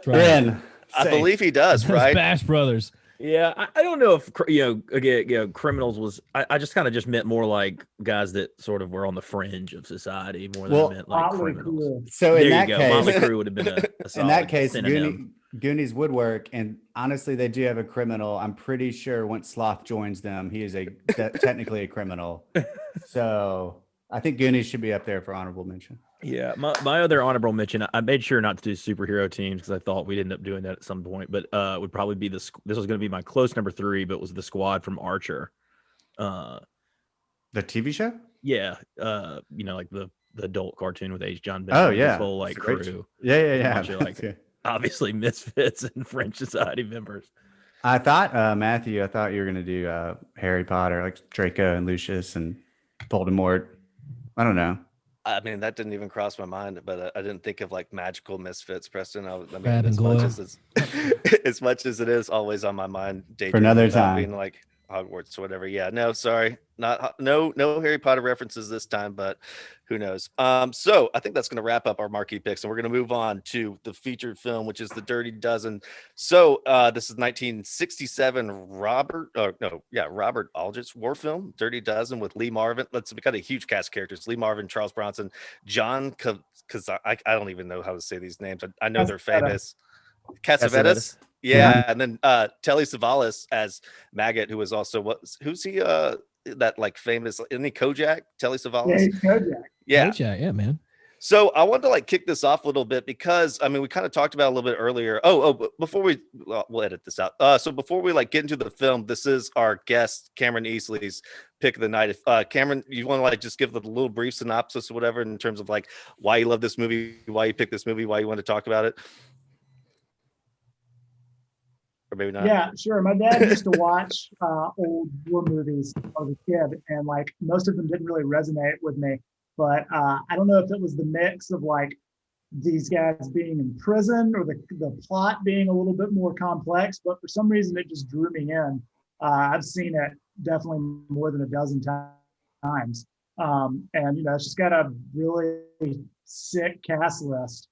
E: Ben.
A: I believe he does, right?
B: Bash Brothers.
C: Yeah, I don't know if again, criminals was. I just kind of just meant more like guys that sort of were on the fringe of society more than I meant like criminals.
D: Cool.
E: So in that case,
C: Motley Crue would have been a solid
E: in that case,
C: synonym.
E: Goonies would work, and honestly, they do have a criminal. I'm pretty sure once Sloth joins them, he is technically a criminal. So I think Goonies should be up there for honorable mention.
C: Yeah, my other honorable mention, I made sure not to do superhero teams because I thought we'd end up doing that at some point, but would probably be this was going to be my close number 3, but was the squad from Archer.
E: The TV show?
C: Yeah, like the adult cartoon with H. John Bennett.
E: Oh yeah,
C: his whole like crew.
E: Yeah.
C: Like obviously misfits and French society members.
E: I thought Matthew, you were going to do Harry Potter, like Draco and Lucius and Voldemort. I don't know.
A: I mean, that didn't even cross my mind, but I didn't think of like magical misfits, Preston. I mean, as much as it is always on my mind,
E: for another time,
A: being like Hogwarts or whatever. Yeah, no, sorry, no Harry Potter references this time, but who knows? So I think that's going to wrap up our marquee picks, and we're going to move on to the featured film, which is The Dirty Dozen. So this is 1967 Robert Aldrich's war film, Dirty Dozen, with Lee Marvin. We got a huge cast of characters: Lee Marvin, Charles Bronson, John I don't even know how to say these names. I know they're famous. Cassavetes. Yeah, and then Telly Savalas as Maggot, who was also who's he? That like famous, isn't he Kojak? Telly Savalas.
D: Yeah, he's Kojak.
A: Yeah,
B: Kojak, yeah, man.
A: So I wanted to like kick this off a little bit because I mean we kind of talked about it a little bit earlier. But before we'll edit this out. So before we like get into the film, this is our guest Cameron Easley's pick of the night. If Cameron, you want to like just give the little brief synopsis or whatever in terms of like why you love this movie, why you picked this movie, why you want to talk about it, or maybe not.
D: Yeah, sure. My dad used to watch old war movies when I was a kid, and like most of them didn't really resonate with me. But I don't know if it was the mix of like these guys being in prison or the plot being a little bit more complex, but for some reason it just drew me in. I've seen it definitely more than a dozen times. And, it's just got a really sick cast list.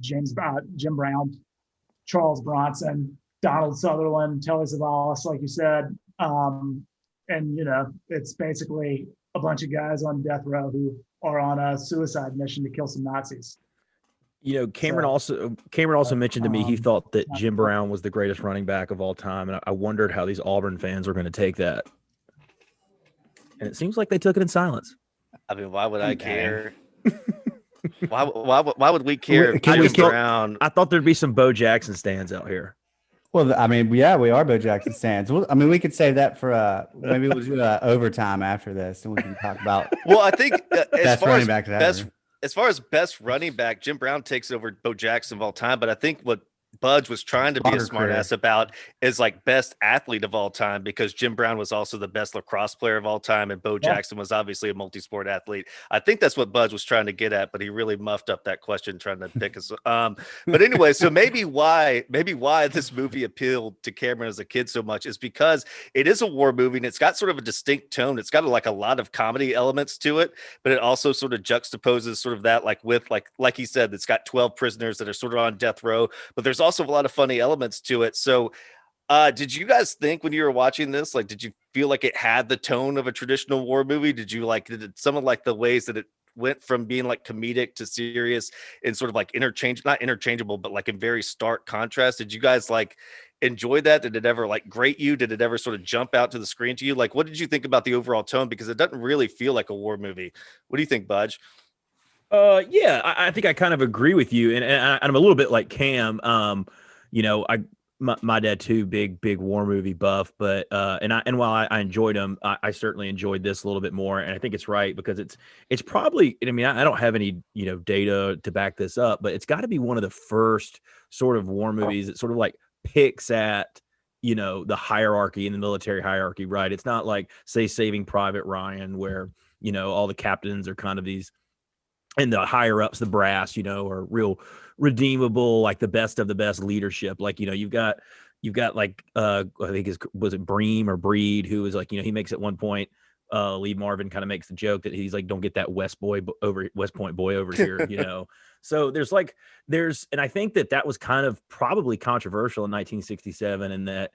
D: Jim Brown, Charles Bronson, Donald Sutherland, Telly Savalas, like you said. It's basically a bunch of guys on death row who are on a suicide mission to kill some Nazis.
C: Cameron also mentioned to me he thought that Jim Brown was the greatest running back of all time, and I wondered how these Auburn fans were going to take that. And it seems like they took it in silence.
A: I mean, why would I care? why would we care?
C: Brown? I thought there'd be some Bo Jackson stands out here.
E: Well, I mean, yeah, we are Bo Jackson stands. Well, I mean, we could save that for maybe we'll do overtime after this, and we can talk about.
A: Well, I think
E: best running back
A: as far as best running back, Jim Brown takes over Bo Jackson of all time. But I think what Budge was trying to be a smart ass about is like best athlete of all time, because Jim Brown was also the best lacrosse player of all time, and Bo Jackson was obviously a multi-sport athlete. I think that's what Budge was trying to get at, but he really muffed up that question trying to pick us. But anyway, so maybe why this movie appealed to Cameron as a kid so much is because it is a war movie and it's got sort of a distinct tone. It's got like a lot of comedy elements to it, but it also sort of juxtaposes sort of that like with like he said, it's got 12 prisoners that are sort of on death row, but there's also a lot of funny elements to it. So did you guys think when you were watching this, like, did you feel like it had the tone of a traditional war movie? Did some of like the ways that it went from being like comedic to serious and sort of like not interchangeable, but like in very stark contrast? Did you guys like enjoy that? Did it ever like grate you? Did it ever sort of jump out to the screen to you? Like, what did you think about the overall tone? Because it doesn't really feel like a war movie. What do you think, Budge?
C: Yeah, I think I kind of agree with you, and I'm a little bit like Cam. My dad too, big war movie buff, but while I enjoyed them, I certainly enjoyed this a little bit more, and I think it's right because it's probably, I mean, I don't have any data to back this up, but it's got to be one of the first sort of war movies that sort of like picks at the hierarchy in the military hierarchy, right? It's not like say Saving Private Ryan where all the captains are kind of these. And the higher ups, the brass, are real redeemable, like the best of the best leadership. Like, you've got like, I think was it Bream or Breed, who is like, he makes at one point, Lee Marvin kind of makes the joke that he's like, don't get that West Point boy over here, So and I think that was kind of probably controversial in 1967, and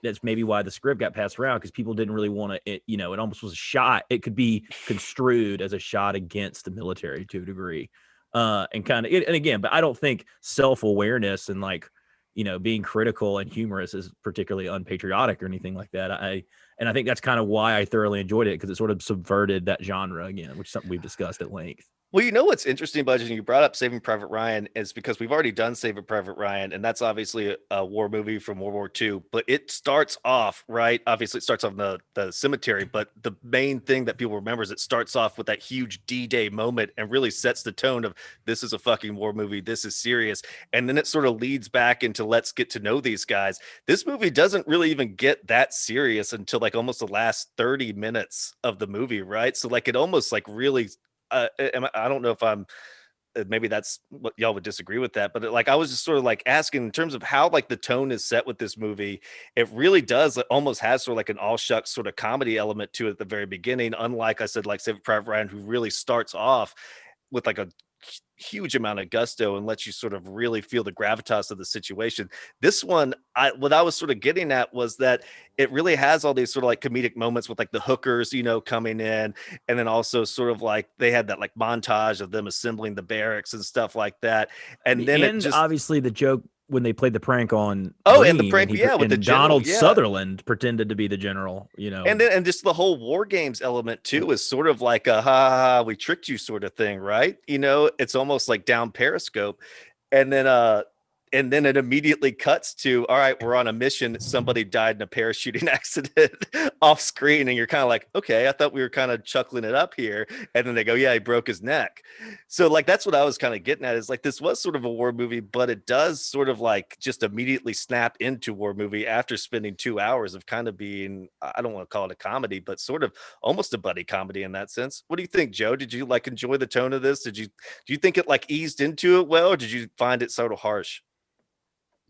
C: that's maybe why the script got passed around, because people didn't really want to, it almost was a shot. It could be construed as a shot against the military to a degree. And again, but I don't think self-awareness and like, being critical and humorous is particularly unpatriotic or anything like that. I think that's kind of why I thoroughly enjoyed it, because it sort of subverted that genre again, which is something we've discussed at length.
A: Well, what's interesting, Budge, and you brought up Saving Private Ryan, is because we've already done Saving Private Ryan, and that's obviously a war movie from World War II, but it starts off, right? Obviously, it starts off in the cemetery, but the main thing that people remember is it starts off with that huge D-Day moment and really sets the tone of this is a fucking war movie, this is serious, and then it sort of leads back into let's get to know these guys. This movie doesn't really even get that serious until like almost the last 30 minutes of the movie, right? So like it almost like really... I don't know if I'm maybe that's what y'all would disagree with that, but like I was just sort of like asking in terms of how like the tone is set with this movie. It really does, it almost has sort of like an all shucks sort of comedy element to it at the very beginning, unlike I said like Saving Private Ryan, who really starts off with like a huge amount of gusto and lets you sort of really feel the gravitas of the situation. This one, what I was sort of getting at was that it really has all these sort of like comedic moments with like the hookers, coming in, and then also sort of like they had that like montage of them assembling the barracks and stuff like that. And then
C: obviously the joke when they played the prank on
A: and the
C: Bream,
A: prank,
C: and
A: with
C: and
A: the general,
C: Donald Sutherland pretended to be the general,
A: and then and just the whole war games element too is sort of like a ha, ha, ha, we tricked you sort of thing, right? It's almost like down Periscope, and then it immediately cuts to, all right, we're on a mission. Somebody died in a parachuting accident off screen. And you're kind of like, okay, I thought we were kind of chuckling it up here. And then they go, yeah, he broke his neck. So like, that's what I was kind of getting at, is like, this was sort of a war movie, but it does sort of like just immediately snap into war movie after spending 2 hours of kind of being, I don't want to call it a comedy, but sort of almost a buddy comedy in that sense. What do you think, Joe? Did you like enjoy the tone of this? Do you think it like eased into it well, or did you find it sort of harsh?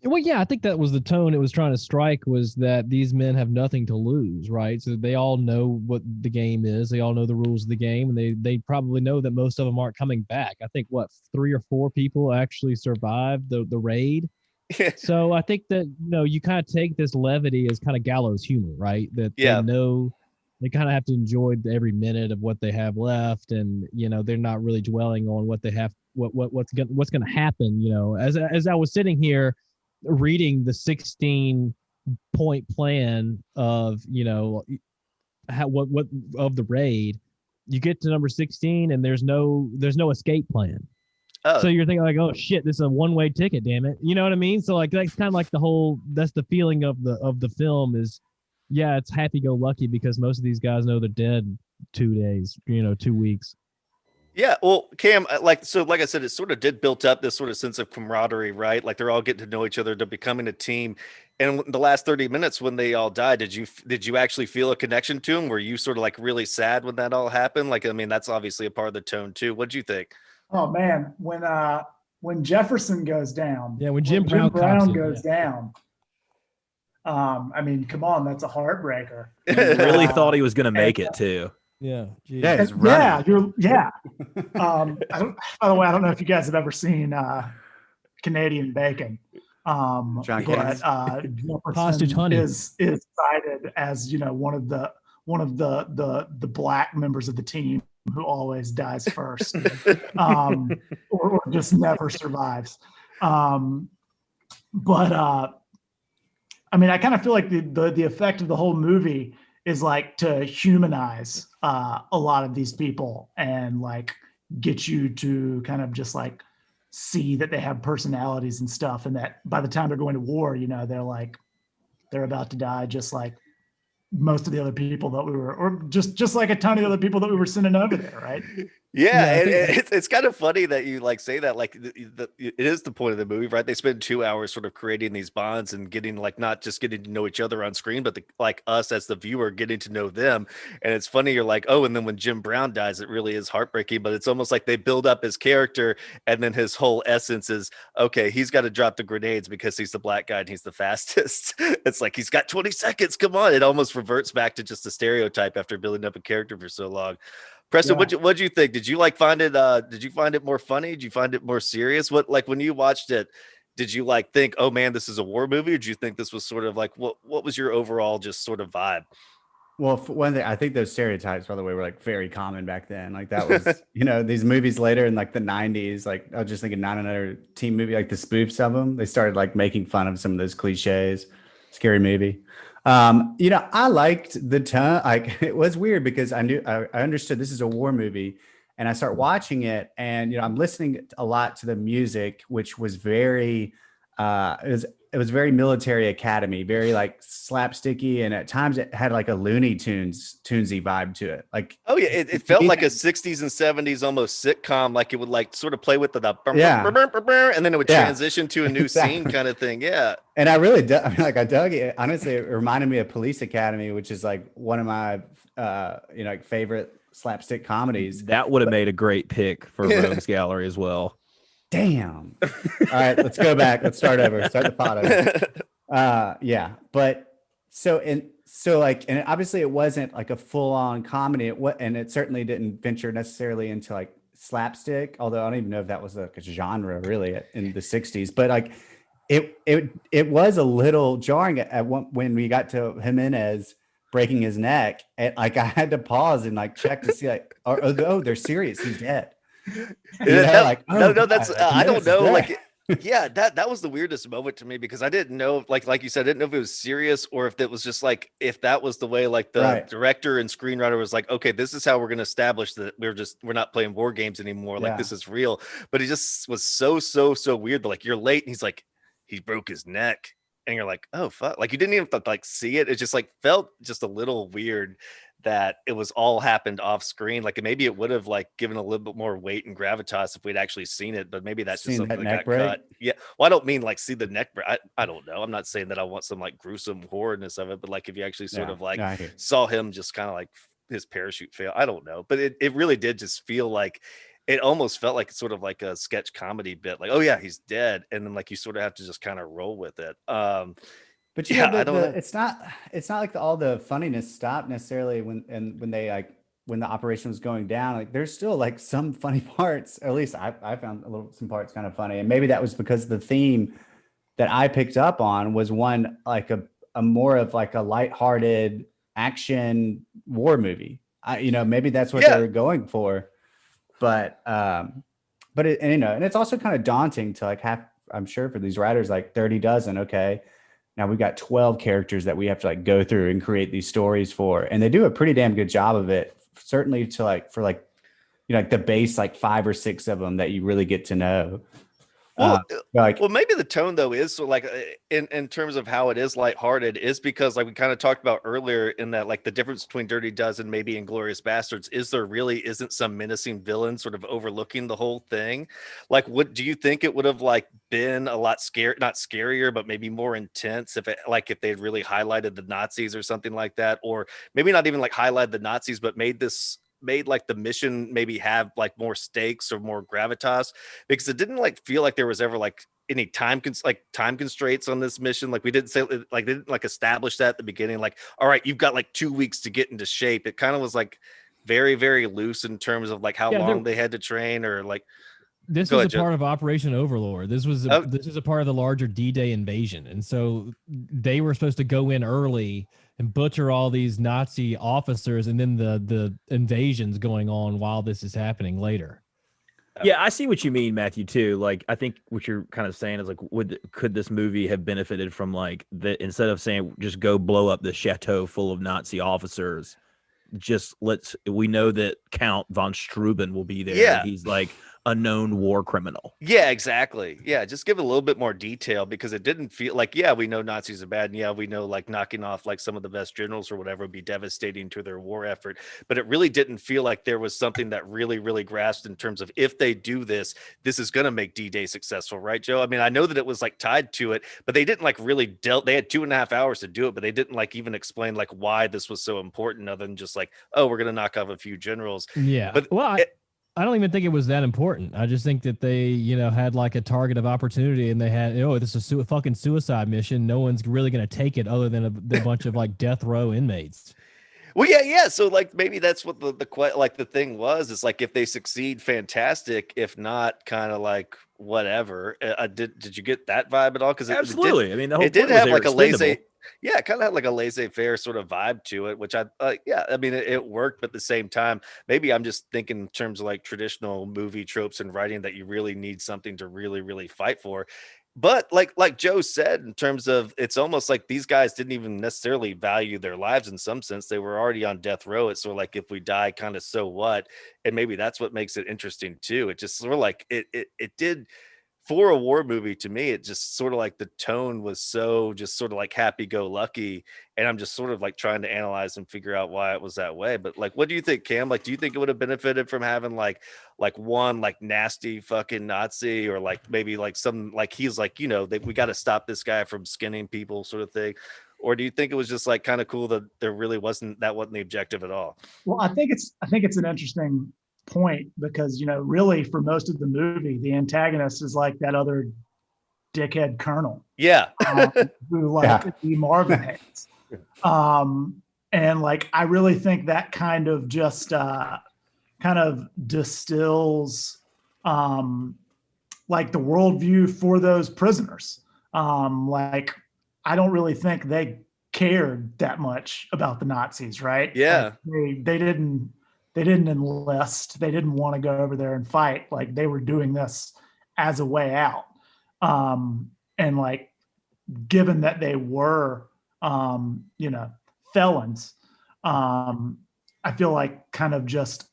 B: Well, yeah, I think that was the tone it was trying to strike, was that these men have nothing to lose, right? So they all know what the game is. They all know the rules of the game, and they probably know that most of them aren't coming back. I think, 3 or 4 people actually survived the raid. So I think that, you kind of take this levity as kind of gallows humor, right? That
A: Yeah.
B: they know they kind of have to enjoy every minute of what they have left, and they're not really dwelling on what they have, what's going to happen. As I was sitting here reading the 16-point plan of what of the raid, you get to number 16 and there's no escape plan. So you're thinking like, oh shit, this is a one-way ticket, damn it. You know what I mean? So like, that's kind of like that's the feeling of the film is, yeah, it's happy-go-lucky because most of these guys know they're dead 2 days, 2 weeks.
A: Yeah, well, Cam, like I said, it sort of did build up this sort of sense of camaraderie, right? Like they're all getting to know each other, they're becoming a team. And in the last 30 minutes when they all died, did you actually feel a connection to them? Were you sort of like really sad when that all happened? Like, I mean, that's obviously a part of the tone too. What'd you think?
D: Oh man, when Jefferson goes down,
B: when Jim Brown
D: goes down, I mean, come on, that's a heartbreaker.
C: really thought he was going to make it too.
B: Yeah. Geez.
E: Yeah, he's running.
D: By the way, I don't know if you guys have ever seen Canadian Bacon.
E: John
D: but
B: Hostage
D: Jefferson
B: Honey
D: is cited as one of the black members of the team who always dies first, or just never survives. I mean, I kind of feel like the effect of the whole movie is like to humanize a lot of these people and like get you to kind of just like see that they have personalities and stuff, and that by the time they're going to war, they're about to die, just like most of the other people that we were, or just like a ton of other people that we were sending over there, right?
A: Yeah, and it's kind of funny that you like say that. Like, it is the point of the movie, right? They spend 2 hours sort of creating these bonds and getting like not just getting to know each other on screen, but like us as the viewer getting to know them. And it's funny, you're like, oh, and then when Jim Brown dies, it really is heartbreaking. But it's almost like they build up his character, and then his whole essence is, okay, he's got to drop the grenades because he's the black guy and he's the fastest. It's like he's got 20 seconds. Come on! It almost reverts back to just a stereotype after building up a character for so long. Preston,
D: Yeah.
A: what'd you think? Did you like find it? Did you find it more funny? Did you find it more serious? What, like when you watched it, did you like think, oh man, this is a war movie? Or did you think this was sort of like what was your overall just sort of vibe?
E: Well, for one thing, I think those stereotypes, by the way, were like very common back then. Like that was, these movies later in like the 90s, like I was just thinking Not Another Teen Movie, like the spoofs of them, they started like making fun of some of those cliches. Scary Movie. I liked the tone. Like it was weird because I understood this is a war movie, and I start watching it, and I'm listening a lot to the music, which was very it was very military academy, very like slapsticky, and at times it had like a Looney Tunesy vibe to it. Like,
A: oh yeah, it felt like a 60s and 70s almost sitcom, like it would like sort of play with the and then it would transition to a new scene kind of thing. Yeah.
E: And I really I dug it. Honestly, it reminded me of Police Academy, which is like one of my like favorite slapstick comedies.
C: That would have made a great pick for Rogues Gallery as well.
E: Damn. All right, let's go back. Let's start over. Start the pot over. But and obviously it wasn't like a full-on comedy. And it certainly didn't venture necessarily into like slapstick, although I don't even know if that was like a genre really in the 60s. But like it was a little jarring when we got to Jimenez breaking his neck, and like I had to pause and like check to see like, oh, they're serious. He's dead.
A: No, that's I don't know. Like Yeah, that was the weirdest moment to me because I didn't know, like you said, I didn't know if it was serious or if it was just like if that was the way like the
E: Right.
A: director and screenwriter was like, okay, this is how we're gonna establish that we're not playing war games anymore. Like
E: Yeah.
A: this is real. But it just was so weird. Like you're late, and he's like, he broke his neck. And you're like, oh fuck. Like you didn't even like see it. It just like felt just a little weird that it was all happened off screen. Like maybe it would have like given a little bit more weight and gravitas if we'd actually seen it, but maybe that's just
E: Seen
A: something
E: that
A: that
E: neck
A: got
E: break?
A: cut. Yeah. Well, I don't mean like see the neck break. I don't know. I'm not saying that I want some like gruesome horrorness of it, but like if you actually sort
E: Yeah.
A: of like
E: No, I hear you.
A: saw him just kind of like his parachute fail. I don't know. But it really did just feel like it almost felt like sort of like a sketch comedy bit, like, oh yeah, he's dead. And then like you sort of have to just kind of roll with it.
E: But you
A: Yeah,
E: know,
A: I don't know.
E: it's not like all the funniness stopped necessarily when they like when the operation was going down. Like there's still like some funny parts, or at least I found some parts kind of funny. And maybe that was because the theme that I picked up on was one like a more of like a lighthearted action war movie. Maybe that's what they
A: Yeah.
E: were going for. But and you know, and it's also kind of daunting to like have, I'm sure for these writers, like 30 dozen. Okay, now we've got 12 characters that we have to like go through and create these stories for. And they do a pretty damn good job of it, certainly to like, for like, like the base, like 5 or 6 of them that you really get to know.
A: Well,
E: Like,
A: well, maybe the tone though is so like in terms of how it is lighthearted is because like we kind of talked about earlier in that like the difference between Dirty Dozen maybe Inglorious Bastards is there really isn't some menacing villain sort of overlooking the whole thing. Like, what do you think it would have like been a lot scary, not scarier, but maybe more intense if it like if they'd really highlighted the Nazis or something like that, or maybe not even like highlight the Nazis, but made like the mission maybe have like more stakes or more gravitas, because it didn't like feel like there was ever like any time constraints on this mission. Like we didn't say like they didn't like establish that at the beginning, like, all right, you've got like 2 weeks to get into shape. It kind of was like very loose in terms of like how
B: Yeah,
A: long they had to train, or like
B: this
A: Go
B: was
A: ahead,
B: a
A: Joe.
B: part of Operation Overlord. This was
A: Oh.
B: this is a part of the larger D-Day invasion, and so they were supposed to go in early and butcher all these Nazi officers, and then the invasion's going on while this is happening later.
C: Yeah, I see what you mean, Matthew, too. Like, I think what you're kind of saying is like, could this movie have benefited from like the instead of saying just go blow up the chateau full of Nazi officers, just we know that Count von Struben will be there.
A: Yeah.
C: And he's like a known war criminal.
A: Yeah, exactly. Yeah, just give it a little bit more detail, because it didn't feel like, yeah, we know Nazis are bad, and yeah, we know like knocking off like some of the best generals or whatever would be devastating to their war effort, but it really didn't feel like there was something that really grasped in terms of if they do this, this is going to make D-Day successful, right, Joe? I mean, I know that it was like tied to it, but they didn't like really they had 2.5 hours to do it, but they didn't like even explain like why this was so important, other than just like, oh, we're going to knock off a few generals.
B: Yeah,
A: But
B: well, I don't even think it was that important. I just think that they, had like a target of opportunity, and they had, this is a fucking suicide mission. No one's really going to take it other than a bunch of like death row inmates.
A: Well, yeah. So like maybe that's what the thing was. Is like if they succeed, fantastic. If not, kind of like whatever. Did you get that vibe at all? Because
C: Absolutely. I mean, the whole
A: it did
C: point was
A: have
C: they were
A: like a laissez.
C: expendable.
A: Yeah, it kind of had like a laissez-faire sort of vibe to it, which I yeah. I mean, it worked, but at the same time, maybe I'm just thinking in terms of like traditional movie tropes and writing that you really need something to really fight for. But like Joe said, in terms of it's almost like these guys didn't even necessarily value their lives in some sense. They were already on death row. It's sort of like if we die, kind of so what? And maybe that's what makes it interesting too. It just sort of like it did for a war movie. To me, it just sort of like the tone was so just sort of like happy-go-lucky, and I'm just sort of like trying to analyze and figure out why it was that way. But like, what do you think, Cam? Like, do you think it would have benefited from having like one like nasty fucking Nazi, or like maybe like some like he's like, we got to stop this guy from skinning people sort of thing? Or do you think it was just like kind of cool that there really wasn't the objective at all?
D: Well, I think it's an interesting point, because really for most of the movie, the antagonist is like that other dickhead colonel,
A: Yeah.
D: who like the Marvin hates, and like I really think that kind of just kind of distills like the worldview for those prisoners. Like I don't really think they cared that much about the Nazis, right?
A: Yeah.
D: Like, they didn't enlist. They didn't want to go over there and fight. Like they were doing this as a way out. And like, given that they were, felons, I feel like kind of just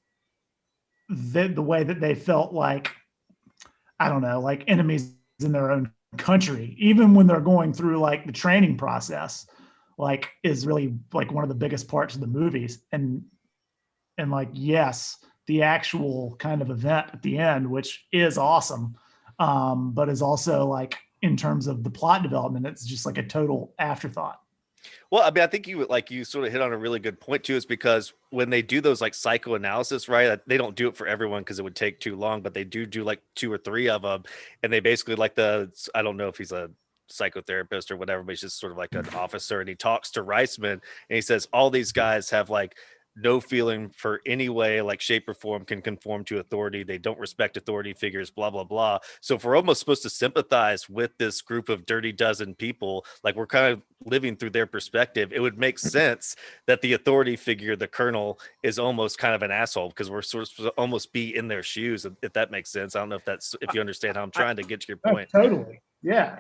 D: the way that they felt like, I don't know, like enemies in their own country, even when they're going through like the training process, like is really like one of the biggest parts of the movies. And like, yes, the actual kind of event at the end, which is awesome, but is also like in terms of the plot development, it's just like a total afterthought.
A: Well, I mean, I think you sort of hit on a really good point too, is because when they do those like psychoanalysis, right? They don't do it for everyone because it would take too long, but they do like 2 or 3 of them, and they basically like I don't know if he's a psychotherapist or whatever, but he's just sort of like an officer, and he talks to Reisman, and he says all these guys have like no feeling for any way, like shape or form, can conform to authority. They don't respect authority figures, blah, blah, blah. So if we're almost supposed to sympathize with this group of dirty dozen people, like we're kind of living through their perspective, it would make sense that the authority figure, the colonel, is almost kind of an asshole because we're sort of supposed to almost be in their shoes, if that makes sense. I don't know if you understand how I'm trying to get to your point.
D: Totally. Yeah,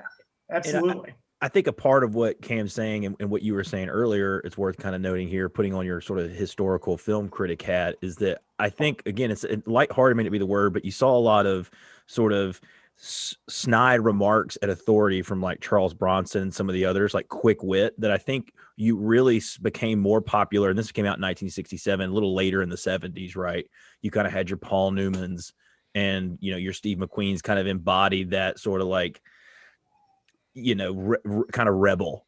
D: absolutely.
C: I think a part of what Cam's saying and what you were saying earlier, it's worth kind of noting here, putting on your sort of historical film critic hat, is that I think, again, it's lighthearted may not be the word, but you saw a lot of sort of snide remarks at authority from like Charles Bronson and some of the others, like quick wit, that I think you really became more popular. And this came out in 1967, a little later in the 70s, right? You kind of had your Paul Newmans and, your Steve McQueen's kind of embodied that sort of like, kind of rebel,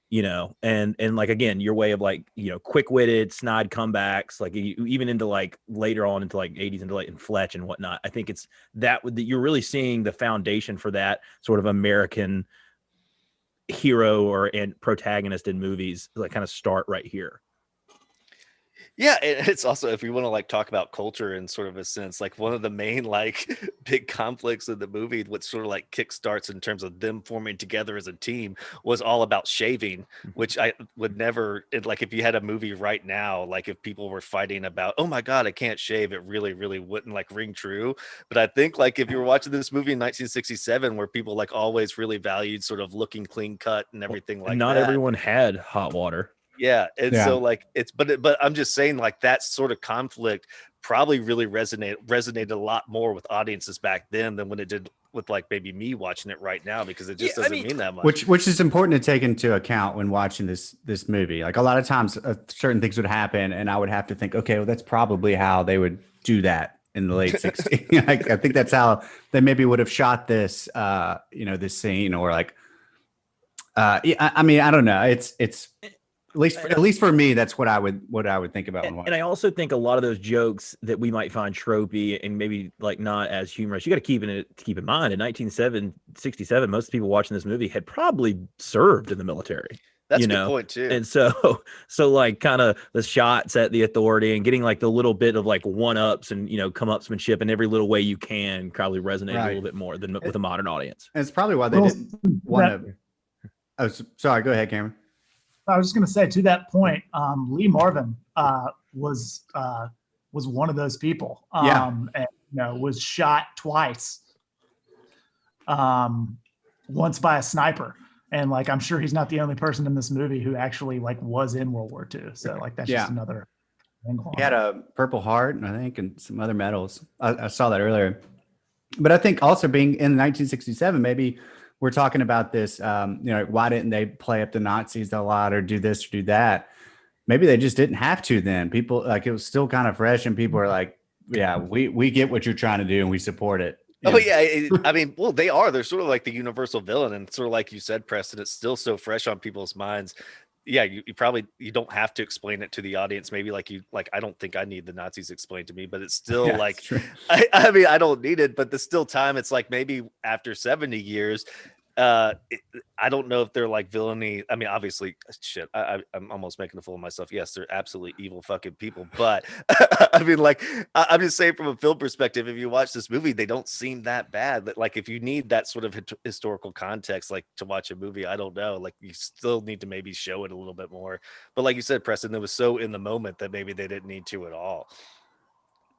C: and like, again, your way of like, quick-witted snide comebacks, like even into like later on into like 80s into and Fletch and whatnot. I think it's that you're really seeing the foundation for that sort of American hero and protagonist in movies, like kind of start right here.
A: Yeah, and it's also, if we want to like talk about culture in sort of a sense, like one of the main like big conflicts of the movie, what sort of like kickstarts in terms of them forming together as a team, was all about shaving, which I would never, like if you had a movie right now, like if people were fighting about, oh my God, I can't shave, it really, really wouldn't like ring true. But I think like if you were watching this movie in 1967, where people like always really valued sort of looking clean cut and everything like
C: not
A: that.
C: Not everyone had hot water.
A: Yeah. And so like but I'm just saying, like that sort of conflict probably really resonated a lot more with audiences back then than when it did with like maybe me watching it right now, because it just doesn't mean that much.
E: Which is important to take into account when watching this movie. Like a lot of times certain things would happen and I would have to think, okay, well, that's probably how they would do that in the late 60s. I think that's how they maybe would have shot this, this scene, or like, I mean, I don't know. It's at least for me, that's what I would think about.
C: And I also think a lot of those jokes that we might find tropey and maybe like not as humorous, you got to keep in mind in 1967, most people watching this movie had probably served in the military.
A: That's a good point too.
C: And so like kind of the shots at the authority and getting like the little bit of like one-ups and come-upsmanship in every little way you can probably resonate a little bit more than with a modern audience.
E: And it's probably why they didn't want to. Oh, sorry. Go ahead, Cameron.
D: I was just going to say, to that point, Lee Marvin was one of those people. And was shot twice. Once by a sniper, and like I'm sure he's not the only person in this movie who actually like was in World War II. So like that's just another angle.
E: He had a Purple Heart, I think, and some other medals. I saw that earlier. But I think also being in 1967, maybe we're talking about this, why didn't they play up the Nazis a lot or do this or do that? Maybe they just didn't have to then. People, like, it was still kind of fresh and people are like, yeah, we get what you're trying to do and we support it.
A: Oh, yeah. I mean, well, they're sort of like the universal villain, and sort of like you said, Preston, it's still so fresh on people's minds. Yeah, you probably don't have to explain it to the audience. Maybe I don't think I need the Nazis explained to me, but it's still I mean, I don't need it, but there's still time. It's like maybe after 70 years, I don't know if they're like villainy. I mean, obviously, shit. I'm almost making a fool of myself. Yes, they're absolutely evil fucking people, but I mean, like, I'm just saying from a film perspective, if you watch this movie, they don't seem that bad. But like, if you need that sort of historical context, like to watch a movie, I don't know, like you still need to maybe show it a little bit more. But like you said, Preston, it was so in the moment that maybe they didn't need to at all.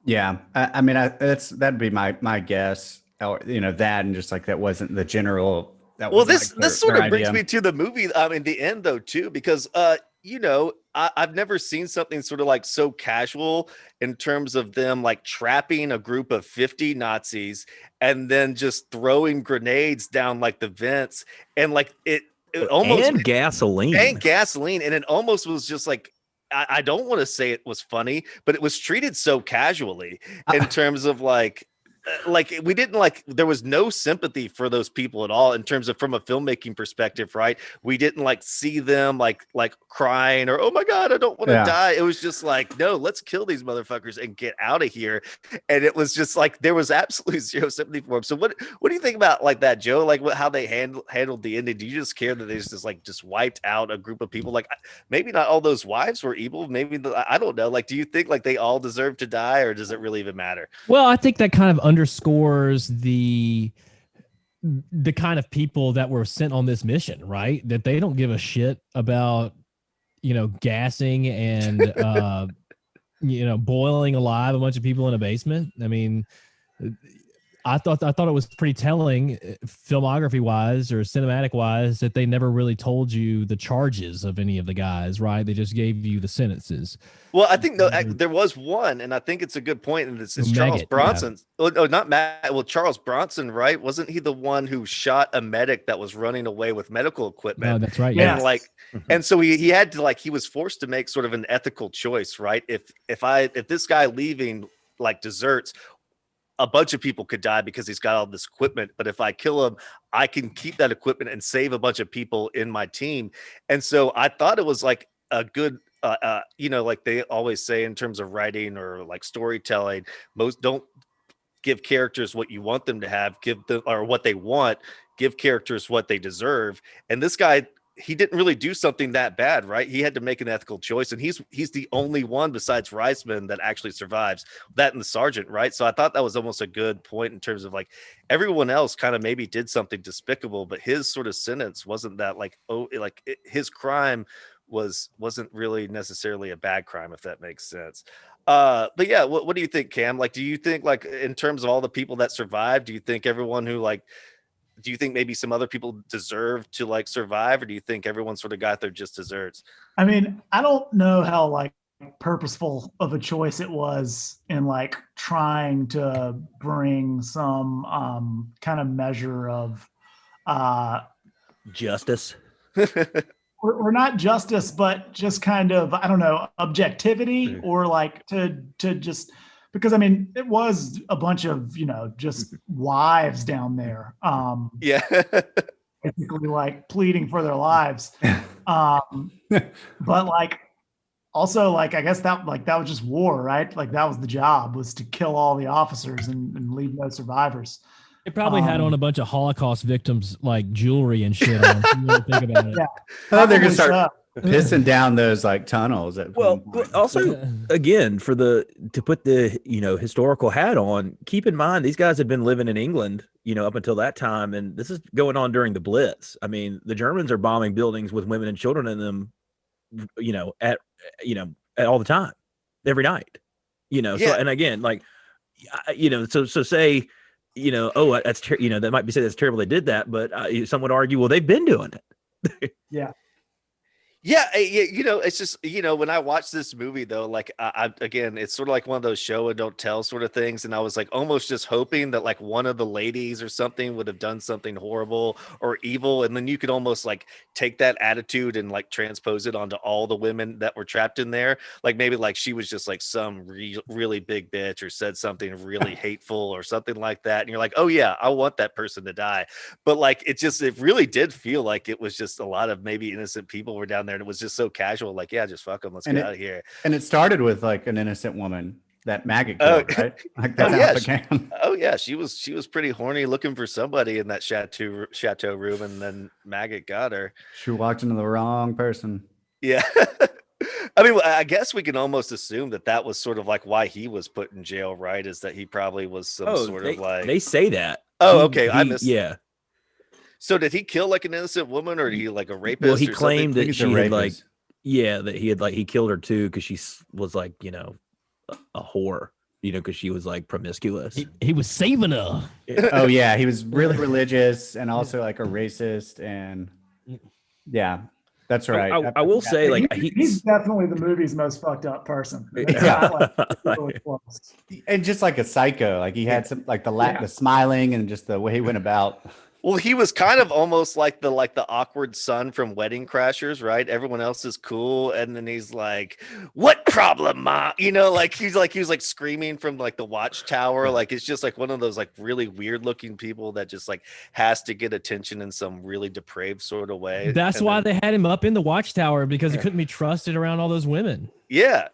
E: Yeah, I mean, that'd be my guess, or that, and just like that wasn't the general That
A: Well,
E: was
A: this
E: like
A: sort
E: their
A: of brings
E: idea.
A: me to the movie. In the end, though, too, because I've never seen something sort of like so casual in terms of them like trapping a group of 50 Nazis and then just throwing grenades down like the vents and like it almost
C: and gasoline.
A: and gasoline, and it almost was just like. I don't want to say it was funny, but it was treated so casually in terms of like we didn't like there was no sympathy for those people at all in terms of from a filmmaking perspective, right? We didn't like see them like crying or oh my god, I don't want to die. It was just like, no, let's kill these motherfuckers and get out of here. And it was just like there was absolutely zero sympathy for them. So what do you think about like that, Joe? Like how they handled the ending? Do you just care that they just wiped out a group of people? Like maybe not all those wives were evil. Maybe I don't know. Like, do you think like they all deserve to die, or does it really even matter?
B: Well, I think that kind of underscores the kind of people that were sent on this mission, right? That they don't give a shit about, gassing and boiling alive a bunch of people in a basement. I mean, I thought it was pretty telling, filmography wise or cinematic wise, that they never really told you the charges of any of the guys, right? They just gave you the sentences.
A: Well, I think there was one, and I think it's a good point, and it's Charles Bronson. Yeah. Oh, not Matt. Well, Charles Bronson, right? Wasn't he the one who shot a medic that was running away with medical equipment?
B: Oh, that's right.
A: And and so he had to he was forced to make sort of an ethical choice, right? If this guy leaving deserts, a bunch of people could die because he's got all this equipment. But if I kill him, I can keep that equipment and save a bunch of people in my team. And so I thought it was like a good, like they always say in terms of writing or like storytelling, most don't give characters what you want them to have, give them or what they want, give characters what they deserve. And this guy, he didn't really do something that bad, right? He had to make an ethical choice, and he's the only one besides Reisman that actually survives, that and the sergeant, right? So I thought that was almost a good point in terms of like everyone else kind of maybe did something despicable, but his sort of sentence wasn't that his crime wasn't really necessarily a bad crime, if that makes sense. But yeah, what do you think, Cam? Like, do you think like in terms of all the people that survived, do you think everyone who do you think maybe some other people deserve to like survive, or do you think everyone sort of got their just desserts?
D: I mean, I don't know how like purposeful of a choice it was in like trying to bring some kind of measure of
C: justice.
D: or not justice, but just kind of, I don't know, objectivity, or like to just, because I mean, it was a bunch of, just wives down there.
A: Yeah.
D: Basically like pleading for their lives. But like, also like, I guess that was just war, right? Like that was the job, was to kill all the officers and leave no survivors.
B: They probably had on a bunch of Holocaust victims like jewelry and shit on. You really think about it.
D: Yeah.
E: I thought they're gonna start pissing down those like tunnels.
C: Well, also again, to put the historical hat on, keep in mind these guys had been living in England, up until that time, and this is going on during the Blitz. I mean, the Germans are bombing buildings with women and children in them, at all the time, every night, So, and again, like, so say, oh, that's that might be said that's terrible they did that, but some would argue, well, they've been doing it.
D: Yeah.
A: Yeah, it's just when I watch this movie though, like again, it's sort of like one of those show and don't tell sort of things, and I was like almost just hoping that like one of the ladies or something would have done something horrible or evil, and then you could almost like take that attitude and like transpose it onto all the women that were trapped in there. Like maybe like she was just like some really big bitch or said something really hateful or something like that, and you're like, oh yeah, I want that person to die. But like it really did feel like it was just a lot of maybe innocent people were down there. And it was just so casual, like, yeah, just fuck them, let's get out of here.
E: And it started with like an innocent woman that maggot killed, right? Like that's how it began.
A: Oh yeah, she was pretty horny, looking for somebody in that chateau room, and then maggot got her.
E: She walked into the wrong person.
A: Yeah. I mean, I guess we can almost assume that was sort of like why he was put in jail, right? Is that he probably was some sort of like
C: they say that.
A: Oh, okay, I missed.
C: Yeah.
A: So did he kill like an innocent woman, or did he like a rapist?
C: Well, he claimed
A: something?
C: that she had like, that he killed her too because she was like, a whore. because she was like promiscuous.
B: He was saving her.
E: Oh yeah, he was really religious and also like a racist, and yeah, that's right.
C: I will say, like,
D: he's definitely the movie's most fucked up person.
E: Yeah.
D: Really close.
E: And just like a psycho, like he had some like the smiling and just the way he went about.
A: Well, he was kind of almost like the awkward son from Wedding Crashers, right? Everyone else is cool, and then he's like, "What problem, ma?" Like he was like screaming from like the watchtower. Like it's just like one of those like really weird looking people that just like has to get attention in some really depraved sort of way.
B: That's why they had him up in the watchtower, because he couldn't be trusted around all those women.
A: Yeah,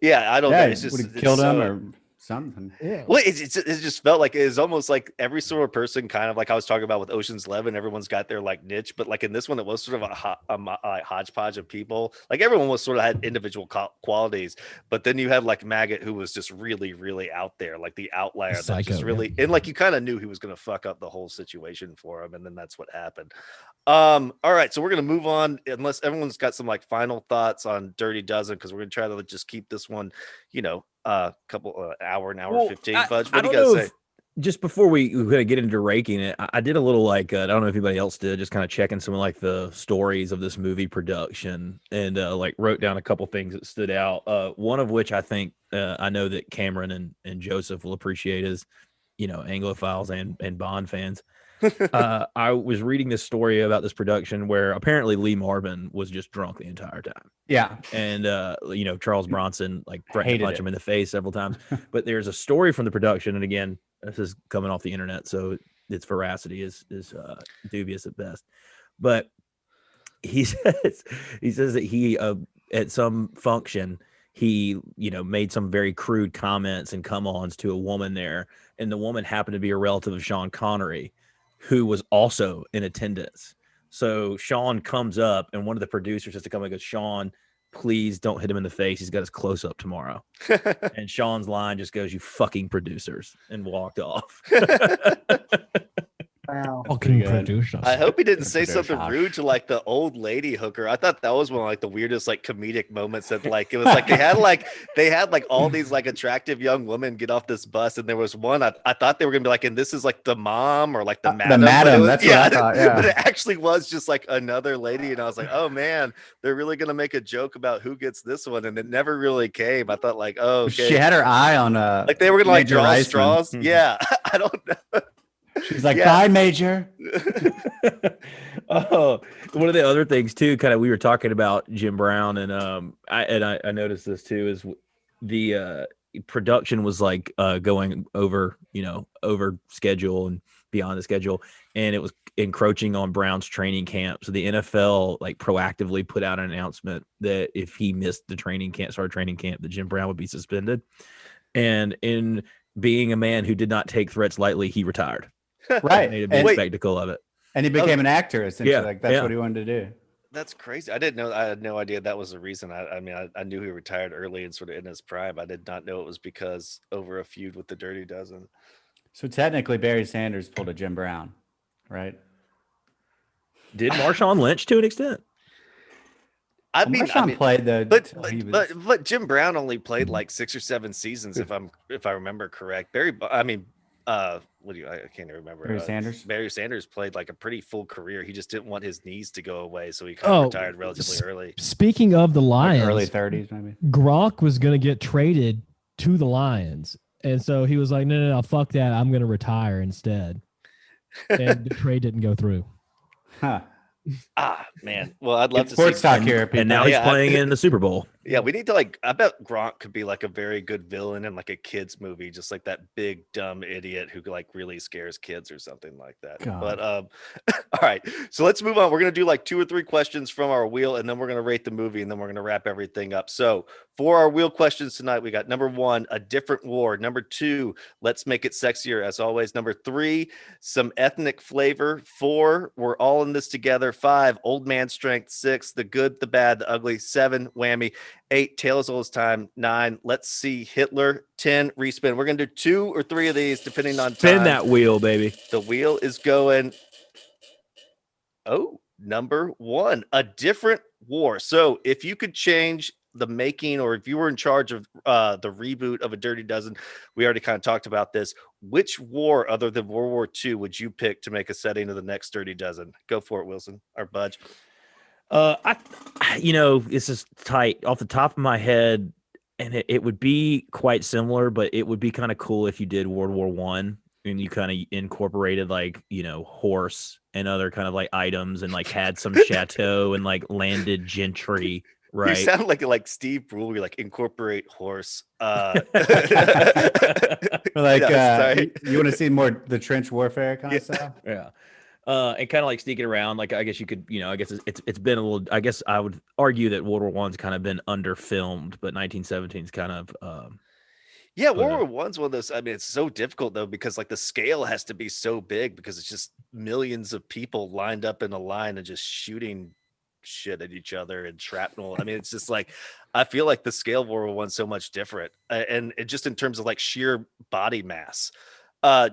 A: yeah. I don't know. It's just
E: would have killed him or something.
B: Yeah.
A: Well, it just felt like it was almost like every sort of person, kind of like I was talking about with Ocean's 11. Everyone's got their like niche, but like in this one, it was sort of a hodgepodge of people. Like everyone was sort of had individual qualities, but then you had like Maggot, who was just really, really out there, like the outlier. That
B: Psycho,
A: just really, and like you kind of knew he was going to fuck up the whole situation for him, and then that's what happened. All right, so we're gonna move on unless everyone's got some like final thoughts on Dirty Dozen, because we're gonna try to just keep this one, couple an hour 15. Fudge, what do you guys say?
C: Just before we get into ranking it, I did a little like I don't know if anybody else did, just kind of checking some of like the stories of this movie production, and like wrote down a couple things that stood out. One of which I think I know that Cameron and Joseph will appreciate is, Anglophiles and Bond fans. I was reading this story about this production where apparently Lee Marvin was just drunk the entire time.
E: Yeah.
C: And Charles Bronson like threatened to punch him in the face several times. But there's a story from the production, and again, this is coming off the internet, so its veracity is dubious at best. But he says that he at some function he made some very crude comments and come-ons to a woman there, and the woman happened to be a relative of Sean Connery, who was also in attendance. So Sean comes up, and one of the producers has to come and go, "Sean, please don't hit him in the face. He's got his close up tomorrow." And Sean's line just goes, "You fucking producers," and walked off.
D: Wow.
B: Fucking producers.
A: I hope he didn't say something rude to like the old lady hooker. I thought that was one of like the weirdest like comedic moments, that like it was like they had like all these like attractive young women get off this bus, and there was one I thought they were gonna be like, and this is like the mom or like the madam.
E: That's what I thought. Yeah.
A: But it actually was just like another lady, and I was like, oh man, they're really gonna make a joke about who gets this one, and it never really came. I thought like, oh, okay.
E: She had her eye on
A: like they were gonna like draw straws. Yeah, I don't know.
E: She's like, "Bye, Major."
C: Oh, one of the other things too, kind of we were talking about Jim Brown, and I noticed this too, is the production was like going over schedule and beyond the schedule, and it was encroaching on Brown's training camp. So the NFL like proactively put out an announcement that if he missed the start training camp, that Jim Brown would be suspended. And in being a man who did not take threats lightly, he retired.
E: Right.
C: Made a big spectacle of it.
E: And he became an actor, essentially.
C: Yeah,
E: Like that's what he wanted to do.
A: That's crazy. I didn't know. I had no idea that was the reason. I mean, I knew he retired early and sort of in his prime. I did not know it was because over a feud with the Dirty Dozen.
E: So technically, Barry Sanders pulled a Jim Brown, right?
C: Did Marshawn Lynch to an extent?
E: Marshawn played
A: but Jim Brown only played like 6 or 7 seasons, if I remember correct. I can't even remember. Barry Sanders played like a pretty full career. He just didn't want his knees to go away, so he kind of retired relatively early.
B: Speaking of the Lions,
E: like early 30s maybe.
B: Gronk was going to get traded to the Lions, and so he was like, "No, fuck that. I'm going to retire instead." And the trade didn't go through.
E: Huh.
A: Man. Well, I'd love to
E: sports
A: see
E: talk here.
C: And now he's playing in the Super Bowl.
A: Yeah, we need to I bet Gronk could be like a very good villain in like a kid's movie, just like that big dumb idiot who like really scares kids or something like that.
E: God.
A: But all right, so let's move on. We're gonna do like 2 or 3 questions from our wheel, and then we're gonna rate the movie, and then we're gonna wrap everything up. So for our wheel questions tonight, we got number 1, a different war. Number 2, let's make it sexier as always. Number 3, some ethnic flavor. 4, we're all in this together. 5, old man strength. 6, the good, the bad, the ugly. 7, whammy. 8, Tale as Old as Time. 9, let's see Hitler. 10, respin. We're gonna do 2 or 3 of these depending on time.
C: Spin that wheel, baby.
A: The wheel is going. Oh, number 1, a different war. So if you could change the making, or if you were in charge of the reboot of a Dirty Dozen. We already kind of talked about this. Which war other than World War II would you pick to make a setting of the next Dirty Dozen? Go for it, Wilson or Budge.
C: It's just tight off the top of my head, and it would be quite similar, but it would be kind of cool if you did World War One and you kind of incorporated like, horse and other kind of like items and like had some chateau and like landed gentry. Right.
A: You sound like Steve Brule. You're like incorporate horse.
E: Like you want to see more the trench warfare kind of stuff.
C: Yeah. And kind of like sneaking around. Like I guess you could, I guess it's been a little. I guess I would argue that World War One's kind of been underfilmed, but 1917's kind of.
A: Yeah, World War One's one of those. I mean, it's so difficult though because like the scale has to be so big because it's just millions of people lined up in a line and just shooting shit at each other and shrapnel. I mean, it's just like I feel like the scale of World War One's so much different, and it just in terms of like sheer body mass.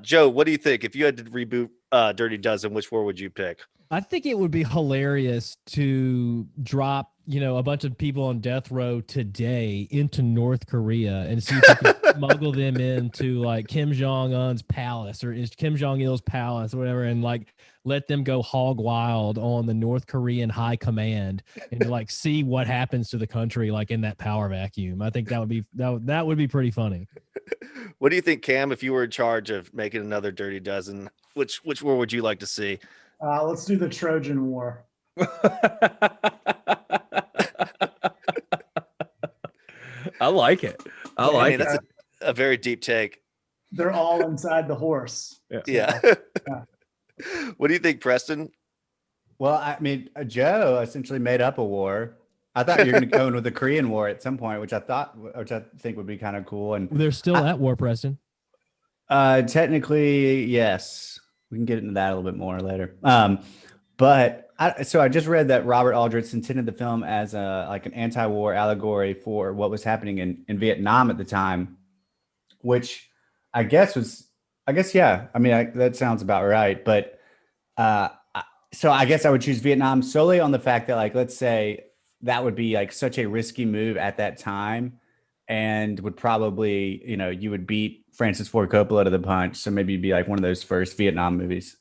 A: Joe, what do you think if you had to reboot Dirty Dozen? Which war would you pick?
B: I think it would be hilarious to drop, a bunch of people on death row today into North Korea and see if you can smuggle them into like Kim Jong-un's palace or is Kim Jong-il's palace or whatever, and like let them go hog wild on the North Korean high command and like see what happens to the country like in that power vacuum. I think that would be pretty funny.
A: What do you think, Cam, if you were in charge of making another Dirty Dozen, which war would you like to see?
D: Let's do the Trojan War.
C: I like it. I like it.
A: That's a very deep take.
D: They're all inside the horse.
A: Yeah. What do you think, Preston?
E: Well, I mean, Joe essentially made up a war. I thought you were going to go in with the Korean War at some point, which I think would be kind of cool. And
B: they're still at war, Preston.
E: Technically, yes. We can get into that a little bit more later. But I just read that Robert Aldrich intended the film as an anti-war allegory for what was happening in Vietnam at the time, which I guess, yeah. I mean, that sounds about right. But so I guess I would choose Vietnam solely on the fact that, like, let's say that would be like such a risky move at that time and would probably, you would beat Francis Ford Coppola to the punch. So maybe it'd be like one of those first Vietnam movies.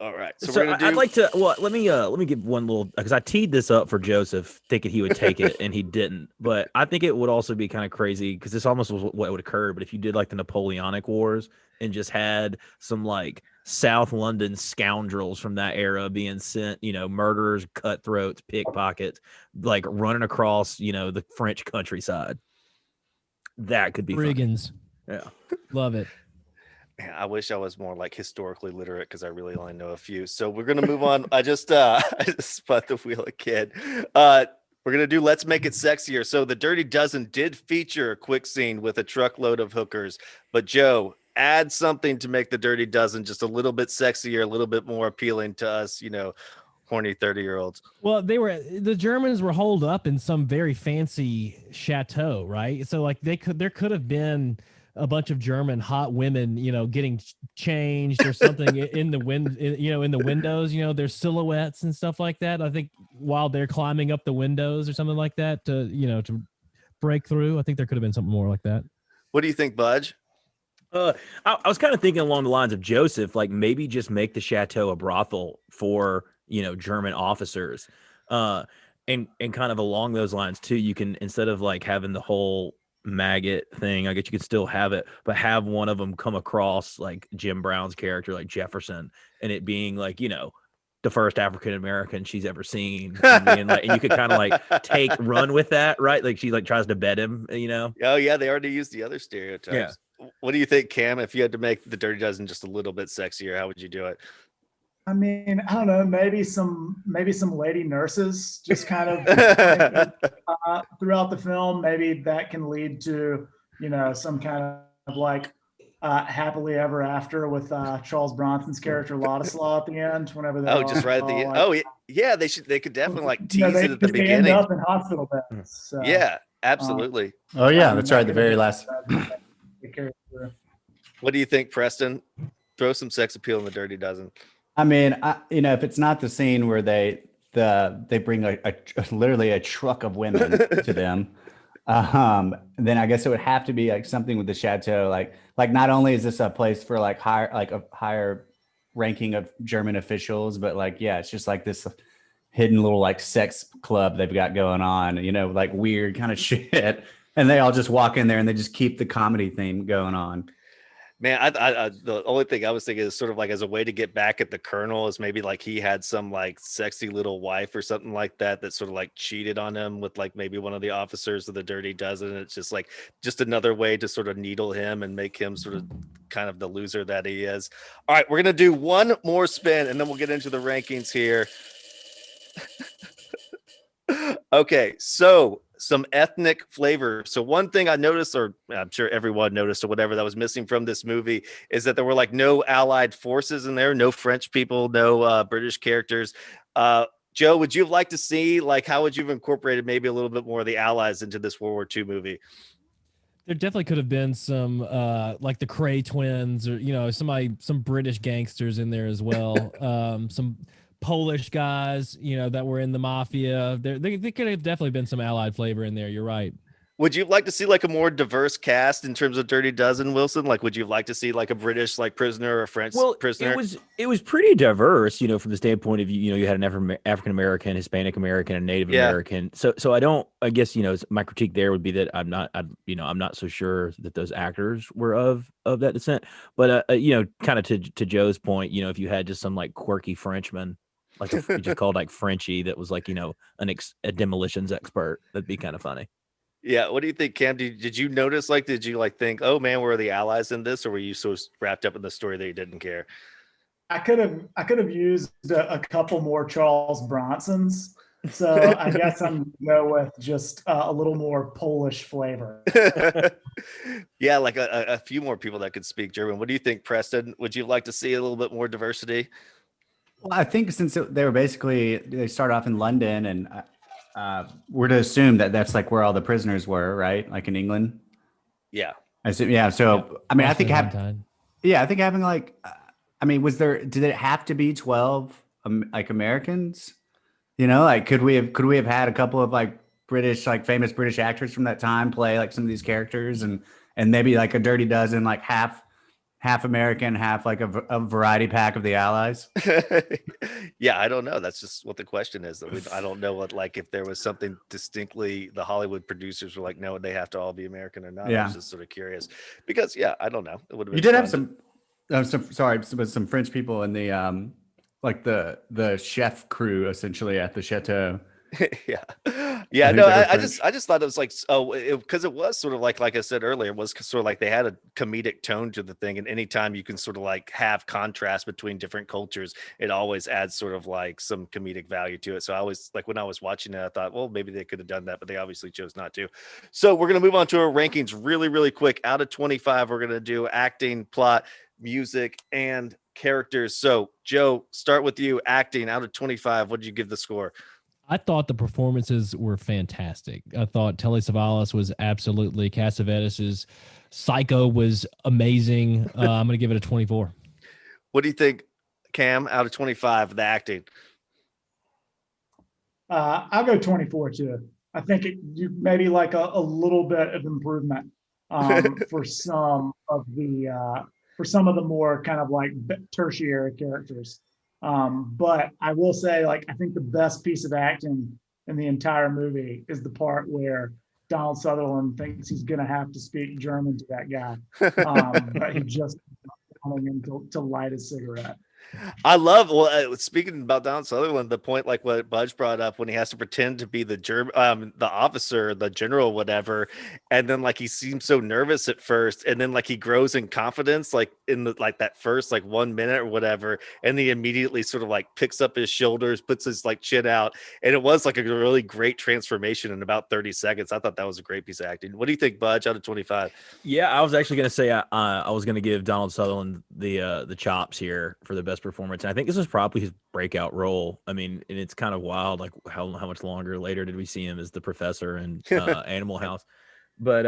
A: All right.
C: So I'd like to. Well, let me give one little, because I teed this up for Joseph, thinking he would take it, and he didn't. But I think it would also be kind of crazy because this almost was what would occur. But if you did like the Napoleonic Wars and just had some like South London scoundrels from that era being sent, murderers, cutthroats, pickpockets, like running across, the French countryside, that could be
B: brigands.
C: Fun. Yeah,
B: love it.
A: Man, I wish I was more like historically literate because I really only know a few. So we're gonna move on. I just spun the wheel again. We're gonna do Let's Make It Sexier. So the Dirty Dozen did feature a quick scene with a truckload of hookers, but Joe, add something to make the Dirty Dozen just a little bit sexier, a little bit more appealing to us, horny 30-year-olds.
B: Well, the Germans were holed up in some very fancy chateau, right? So like there could have been a bunch of German hot women, getting changed or something in the in the windows, their silhouettes and stuff like that. I think while they're climbing up the windows or something like that to break through. I think there could have been something more like that.
A: What do you think, Budge?
C: I was kind of thinking along the lines of Joseph, like maybe just make the chateau a brothel for, German officers. And kind of along those lines too, you can, instead of like having the whole maggot thing, I guess you could still have it, but have one of them come across like Jim Brown's character, like Jefferson, and it being like, the first African American she's ever seen, and you could kind of like run with that, right? Like she like tries to bet him,
A: Oh yeah, they already used the other stereotypes. Yeah. What do you think, Cam? If you had to make the Dirty Dozen just a little bit sexier, how would you do it?
D: I mean, I don't know, maybe some lady nurses just kind of throughout the film. Maybe that can lead to, some kind of like happily ever after with Charles Bronson's character Ladislaw at the end. Whenever they
A: just right at the end.
D: Like,
A: yeah, they could definitely like tease it at the
D: they
A: beginning.
D: end up in hospital beds. So,
A: yeah, absolutely.
E: Oh yeah, that's right. The very last.
A: What do you think, Preston? Throw some sex appeal in the Dirty Dozen.
E: I mean, if it's not the scene where they bring literally a truck of women to them, Then I guess it would have to be like something with the chateau. Like not only is this a place for like a higher ranking of German officials, but like yeah, it's just like this hidden little like sex club they've got going on, like weird kind of shit. And they all just walk in there and they just keep the comedy theme going on.
A: Man, the only thing I was thinking is sort of like as a way to get back at the colonel is maybe like he had some like sexy little wife or something like that that sort of like cheated on him with like maybe one of the officers of the Dirty Dozen. It's just like just another way to sort of needle him and make him sort of kind of the loser that he is. All right, we're gonna do one more spin and then we'll get into the rankings here. Okay, so some ethnic flavor. So one thing I noticed, or I'm sure everyone noticed or whatever, that was missing from this movie is that there were like no allied forces in there, no French people, no British characters. Joe, would you have liked to see, like, how would you have incorporated maybe a little bit more of the allies into this World War II movie?
B: There definitely could have been some like the Cray twins, or some British gangsters in there as well. Some Polish guys, that were in the mafia. They could have definitely been some allied flavor in there. You're right.
A: Would you like to see like a more diverse cast in terms of Dirty Dozen, Wilson? Like, would you like to see like a British like prisoner or a French prisoner?
C: It was pretty diverse, from the standpoint of you had an African American, Hispanic American, and Native American. So I guess my critique there would be that I'm not so sure that those actors were of that descent. But kind of to Joe's point, if you had just some like quirky Frenchman, like you just called like Frenchie, that was like a demolitions expert, that'd be kind of funny.
A: Yeah, what do you think, Cam? Did you notice, like, did you like think, oh man, where are the allies in this, or were you so wrapped up in the story that you didn't care?
D: I could have used a couple more Charles Bronsons. So I guess I'm gonna go with just a little more Polish flavor.
A: Yeah, like a few more people that could speak German. What do you think, Preston? Would you like to see a little bit more diversity?
E: Well, I think since they start off in London, and we're to assume that that's like where all the prisoners were, right? Like in England.
A: Yeah.
E: I assume, yeah. So I mean, I think having like, did it have to be 12 like Americans? Like could we have had a couple of like British, like famous British actors from that time play like some of these characters, and maybe like a Dirty Dozen, like half American, half like a variety pack of the allies.
A: Yeah, I don't know. That's just what the question is. I don't know what, like, if there was something distinctly the Hollywood producers were like, no, they have to all be American or not.
E: Yeah.
A: I was just sort of curious because, yeah, I don't know. It would have been.
E: You did have some French people in the like the chef crew essentially at the chateau.
A: yeah. No, I just thought it was like, because it was sort of like I said earlier, it was sort of like they had a comedic tone to the thing, and anytime you can sort of like have contrast between different cultures, it always adds sort of like some comedic value to it. So I always, like, when I was watching it, I thought, well, maybe they could have done that, but they obviously chose not to. So we're gonna move on to our rankings really, really quick. Out of 25, we're gonna do acting, plot, music, and characters. So Joe, start with you. Acting, out of 25, what did you give the score?
B: I thought the performances were fantastic. I thought Telly Savalas was absolutely, Cassavetes' Psycho was amazing. I'm going to give it a 24.
A: What do you think, Cam, out of 25, the acting?
D: I'll go 24 too. I think you maybe like a little bit of improvement for some of the more kind of like tertiary characters. But I will say, like, I think the best piece of acting in the entire movie is the part where Donald Sutherland thinks he's going to have to speak German to that guy. But he just telling him to light a cigarette.
A: I love, speaking about Donald Sutherland, the point like what Budge brought up when he has to pretend to be the the officer, the general, whatever, and then like he seems so nervous at first, and then like he grows in confidence like in the like that first like 1 minute or whatever, and he immediately sort of like picks up his shoulders, puts his like chin out, and it was like a really great transformation in about 30 seconds. I thought that was a great piece of acting. What do you think, Budge, out of 25?
C: Yeah, I was actually going to say I was going to give Donald Sutherland the chops here for the best performance, and I think this was probably his breakout role. I mean, and it's kind of wild, like how much longer later did we see him as the professor in Animal House? But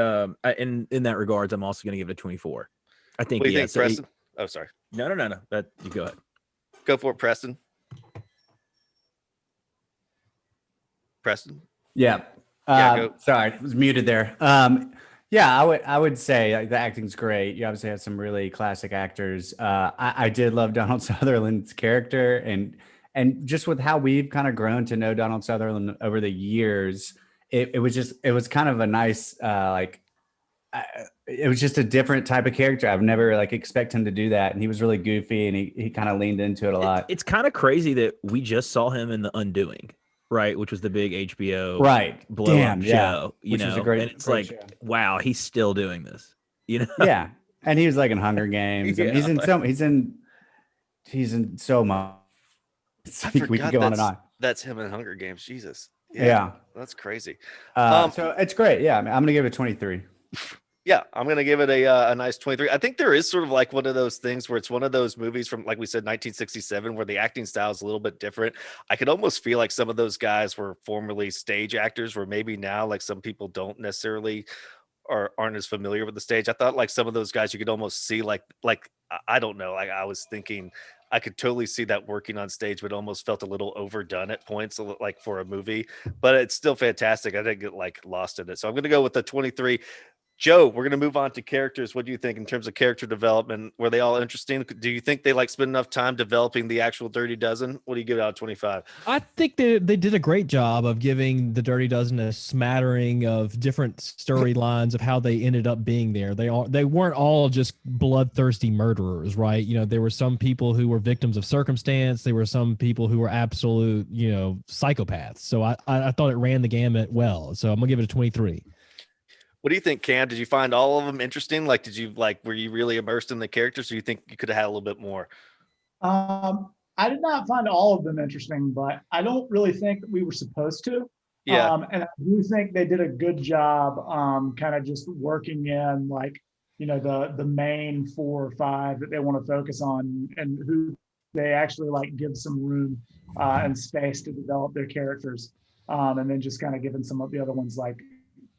C: in that regards, I'm also going to give it a 24. I think.
A: What do you think, Preston? Oh, sorry.
C: No. That you go ahead.
A: Go for it, Preston. Preston.
E: Yeah.
A: Go.
E: Sorry, I was muted there. Yeah, I would say like, the acting's great. You obviously have some really classic actors. I did love Donald Sutherland's character, and just with how we've kind of grown to know Donald Sutherland over the years, it was kind of a nice it was just a different type of character. I've never like expect him to do that, and he was really goofy, and he kind of leaned into it a lot.
C: It's kind of crazy that we just saw him in The Undoing, right? Which was the big HBO
E: Right.
C: blow
E: Damn,
C: up
E: yeah.
C: show,
E: Which was a great,
C: and it's
E: great
C: like,
E: show.
C: wow, he's still doing this,
E: Yeah. And he was like in Hunger Games. I mean, he's in so much. We could go on and on.
A: That's him in Hunger Games. Jesus.
E: Yeah.
A: That's crazy.
E: So it's great. Yeah. I mean, I'm going to give it 23.
A: Yeah, I'm going to give it a nice 23. I think there is sort of like one of those things where it's one of those movies from, like we said, 1967, where the acting style is a little bit different. I could almost feel like some of those guys were formerly stage actors, where maybe now like some people don't necessarily or aren't as familiar with the stage. I thought like some of those guys you could almost see like I don't know. Like I was thinking I could totally see that working on stage, but almost felt a little overdone at points, like for a movie. But it's still fantastic. I didn't get like lost in it, so I'm going to go with the 23. Joe, we're going to move on to characters. What do you think in terms of character development? Were they all interesting? Do you think they like spend enough time developing the actual Dirty Dozen? What do you give out of 25?
B: I think they did a great job of giving the Dirty Dozen a smattering of different storylines of how they ended up being there. They weren't all just bloodthirsty murderers, right? There were some people who were victims of circumstance. There were some people who were absolute, psychopaths. So I thought it ran the gamut well. So I'm gonna give it a 23.
A: What do you think, Cam? Did you find all of them interesting? Like, were you really immersed in the characters? Or do you think you could have had a little bit more?
D: I did not find all of them interesting, but I don't really think that we were supposed to.
A: Yeah.
D: And I do think they did a good job, kind of just working in like, the main 4 or 5 that they want to focus on, and who they actually like give some room and space to develop their characters. And then just kind of giving some of the other ones like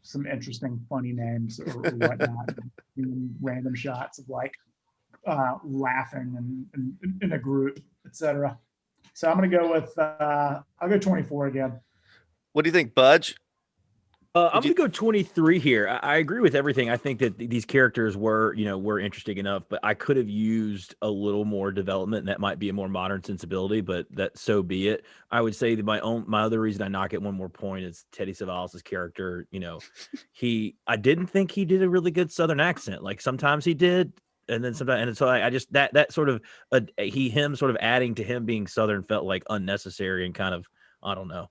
D: some interesting, funny names or whatnot, and random shots of like laughing and in a group, etc. So I'm gonna go with I'll go 24 again.
A: What do you think, Budge?
C: I'm going to go 23 here. I agree with everything. I think that these characters were interesting enough, but I could have used a little more development, and that might be a more modern sensibility, but that so be it. I would say that my other reason I knock it one more point is Teddy Savalas' character. I didn't think he did a really good Southern accent. Like sometimes he did, and then sometimes, and so I just that sort of him sort of adding to him being Southern felt like unnecessary and kind of, I don't know,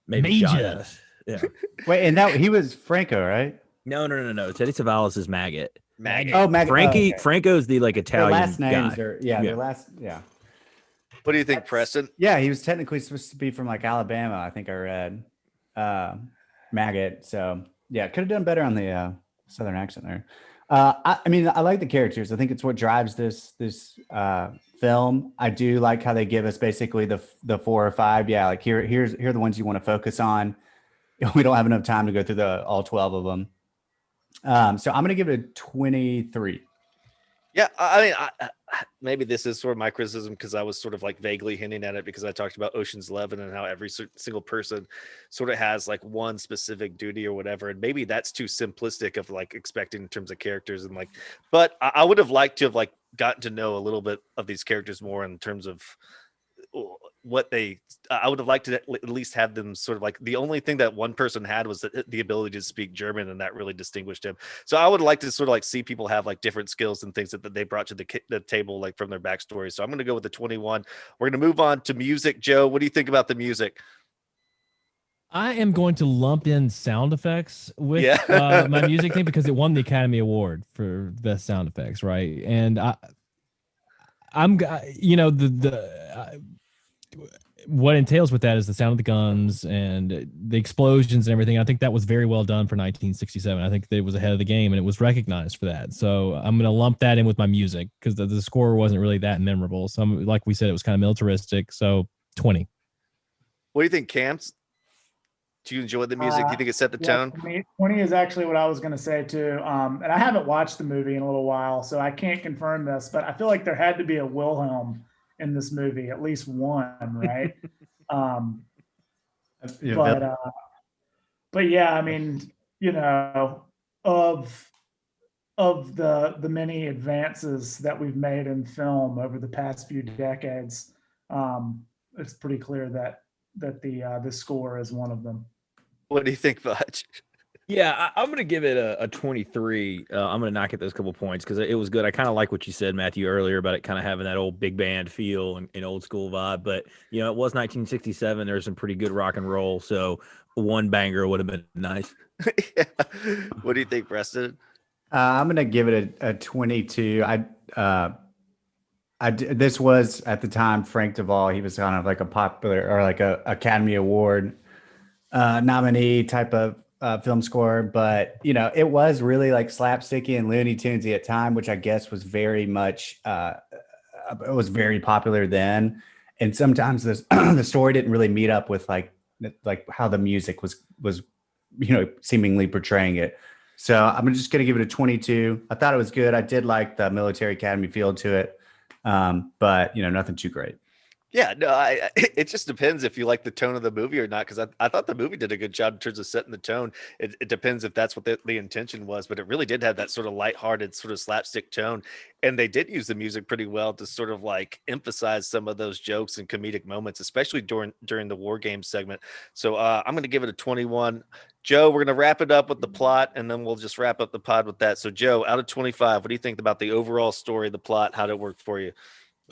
C: maybe shot at us. Yeah.
E: Wait, and that he was Franco, right?
C: No. Teddy Savalas is Maggot.
A: Maggot.
E: Oh, Maggot.
C: Frankie.
E: Oh, okay.
C: Franco's the like Italian
E: Their last names
C: guy.
E: are their last.
A: What do you think, Preston?
E: Yeah, he was technically supposed to be from like Alabama. I think I read Maggot. So yeah, could have done better on the Southern accent there. I mean, I like the characters. I think it's what drives this film. I do like how they give us basically the 4 or 5. Yeah, like here are the ones you want to focus on. We don't have enough time to go through all 12 of them. So I'm going to give it a 23.
A: Yeah, I mean, maybe this is sort of my criticism because I was sort of like vaguely hinting at it because I talked about Ocean's 11 and how every single person sort of has like one specific duty or whatever. And maybe that's too simplistic of like expecting in terms of characters and like, but I would have liked to have like gotten to know a little bit of these characters more in terms of I would have liked to at least have them sort of like the only thing that one person had was the ability to speak German, and that really distinguished him. So I would like to sort of like see people have like different skills and things that they brought to the table, like from their backstory. So I'm going to go with the 21. We're going to move on to music. Joe, what do you think about the music?
B: I am going to lump in sound effects with my music thing because it won the Academy Award for best sound effects, right? And what entails with that is the sound of the guns and the explosions and everything. I think that was very well done for 1967. I think it was ahead of the game and it was recognized for that. So I'm going to lump that in with my music because the score wasn't really that memorable. So like we said, it was kind of militaristic. So 20.
A: What do you think, Camps? Do you enjoy the music? Do you think it set the tone?
D: 20 is actually what I was going to say too. And I haven't watched the movie in a little while, so I can't confirm this, but I feel like there had to be a Wilhelm in this movie, at least one, right? but yeah, I mean, you know, of the many advances that we've made in film over the past few decades, it's pretty clear that the score is one of them.
A: What do you think, Fudge?
C: Yeah, I'm going to give it a 23. I'm going to knock at those couple points because it was good. I kind of like what you said, Matthew, earlier about it kind of having that old big band feel and old school vibe. But, you know, it was 1967. There's some pretty good rock and roll. So one banger would have been nice.
A: Yeah. What do you think, Preston?
E: I'm gonna give it a 22. This was at the time Frank Duvall. He was kind of like a popular or like a Academy Award nominee type of film score, but you know it was really like slapsticky and Looney Tunesy at time, which I guess was very much it was very popular then. And sometimes this the story didn't really meet up with like how the music was you know seemingly portraying it. So I'm just gonna give it a 22. I thought it was good. I did like the military academy feel to it, but you know nothing too great.
A: Yeah, no, it just depends if you like the tone of the movie or not. Because I thought the movie did a good job in terms of setting the tone. It depends if that's what the intention was, but it really did have that sort of lighthearted, sort of slapstick tone. And they did use the music pretty well to sort of like emphasize some of those jokes and comedic moments, especially during the war game segment. So I'm going to give it a 21. Joe, we're going to wrap it up with the plot, and then we'll just wrap up the pod with that. So, Joe, out of 25, what do you think about the overall story, the plot, how did it work for you?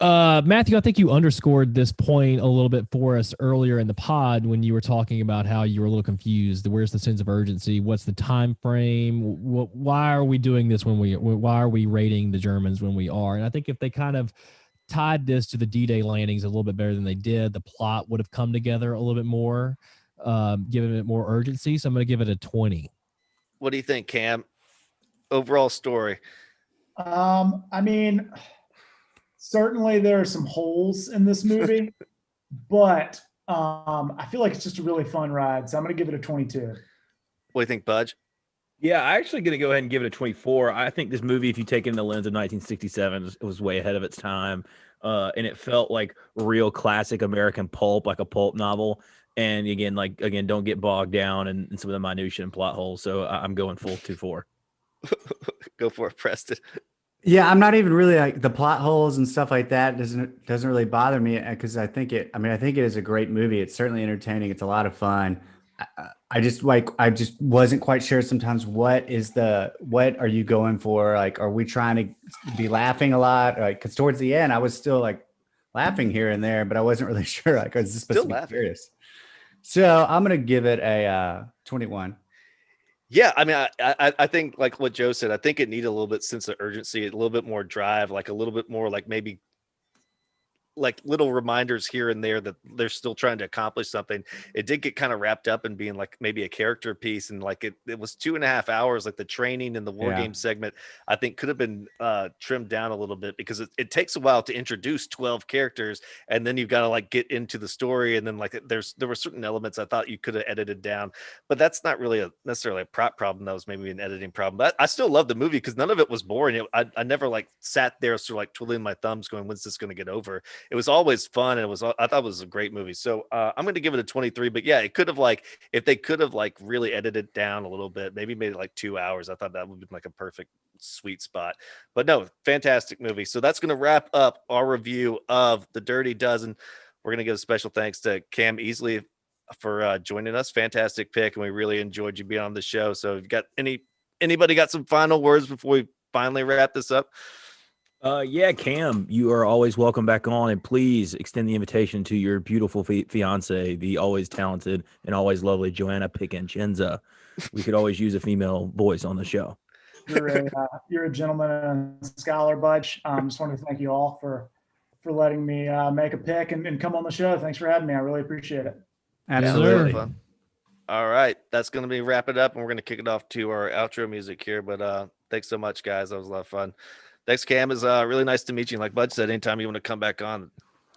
B: Matthew, I think you underscored this point a little bit for us earlier in the pod when you were talking about how you were a little confused. Where's the sense of urgency? What's the time frame? Why are we doing this why are we raiding the Germans when we are? And I think if they kind of tied this to the D-Day landings a little bit better than they did, the plot would have come together a little bit more, given it more urgency. So I'm going to give it a 20.
A: What do you think, Cam? Overall story.
D: I mean, certainly there are some holes in this movie, but I feel like it's just a really fun ride. So I'm going to give it a 22.
A: What do you think, Budge?
C: Yeah, I'm actually going to go ahead and give it a 24. I think this movie, if you take it in the lens of 1967, it was way ahead of its time. And it felt like real classic American pulp, like a pulp novel. And again, don't get bogged down in some of the minutia and plot holes. So I'm going full 2-4.
A: Go for it, Preston.
E: Yeah, I'm not even really like the plot holes and stuff like that doesn't really bother me because I think it is a great movie. It's certainly entertaining. It's a lot of fun. I just wasn't quite sure sometimes what are you going for? Like, are we trying to be laughing a lot? Like, because towards the end I was still like laughing here and there, but I wasn't really sure. Like, is this supposed to be serious? So I'm gonna give it a 21.
A: Yeah, I mean, I think like what Joe said, I think it needed a little bit sense of urgency, a little bit more drive, like a little bit more like maybe like little reminders here and there that they're still trying to accomplish something. It did get kind of wrapped up in being like maybe a character piece, and like it was 2.5 hours. Like the training and the war game segment, I think could have been trimmed down a little bit because it takes a while to introduce 12 characters, and then you've got to like get into the story, and then like there were certain elements I thought you could have edited down, but that's not really necessarily a prop problem. That was maybe an editing problem. But I still love the movie because none of it was boring. I never like sat there sort of like twiddling my thumbs going, when's this going to get over? It was always fun, and I thought it was a great movie. So I'm going to give it a 23. But yeah, it could have like if they could have like really edited it down a little bit, maybe made it like 2 hours. I thought that would be like a perfect sweet spot. But no, fantastic movie. So that's going to wrap up our review of The Dirty Dozen. We're going to give a special thanks to Cam Easley for joining us. Fantastic pick, and we really enjoyed you being on the show. So, if you got anybody got some final words before we finally wrap this up?
C: Yeah, Cam, you are always welcome back on, and please extend the invitation to your beautiful fiance, the always talented and always lovely Joanna Picangenza. We could always use a female voice on the show.
D: You're a gentleman and scholar, Budge. Just wanted to thank you all for letting me make a pick and come on the show. Thanks for having me. I really appreciate it.
E: Absolutely.
A: Fun. All right, that's going to be wrap it up, and we're going to kick it off to our outro music here. But thanks so much, guys. That was a lot of fun. Thanks, Cam. It's really nice to meet you. Like Bud said, anytime you want to come back on,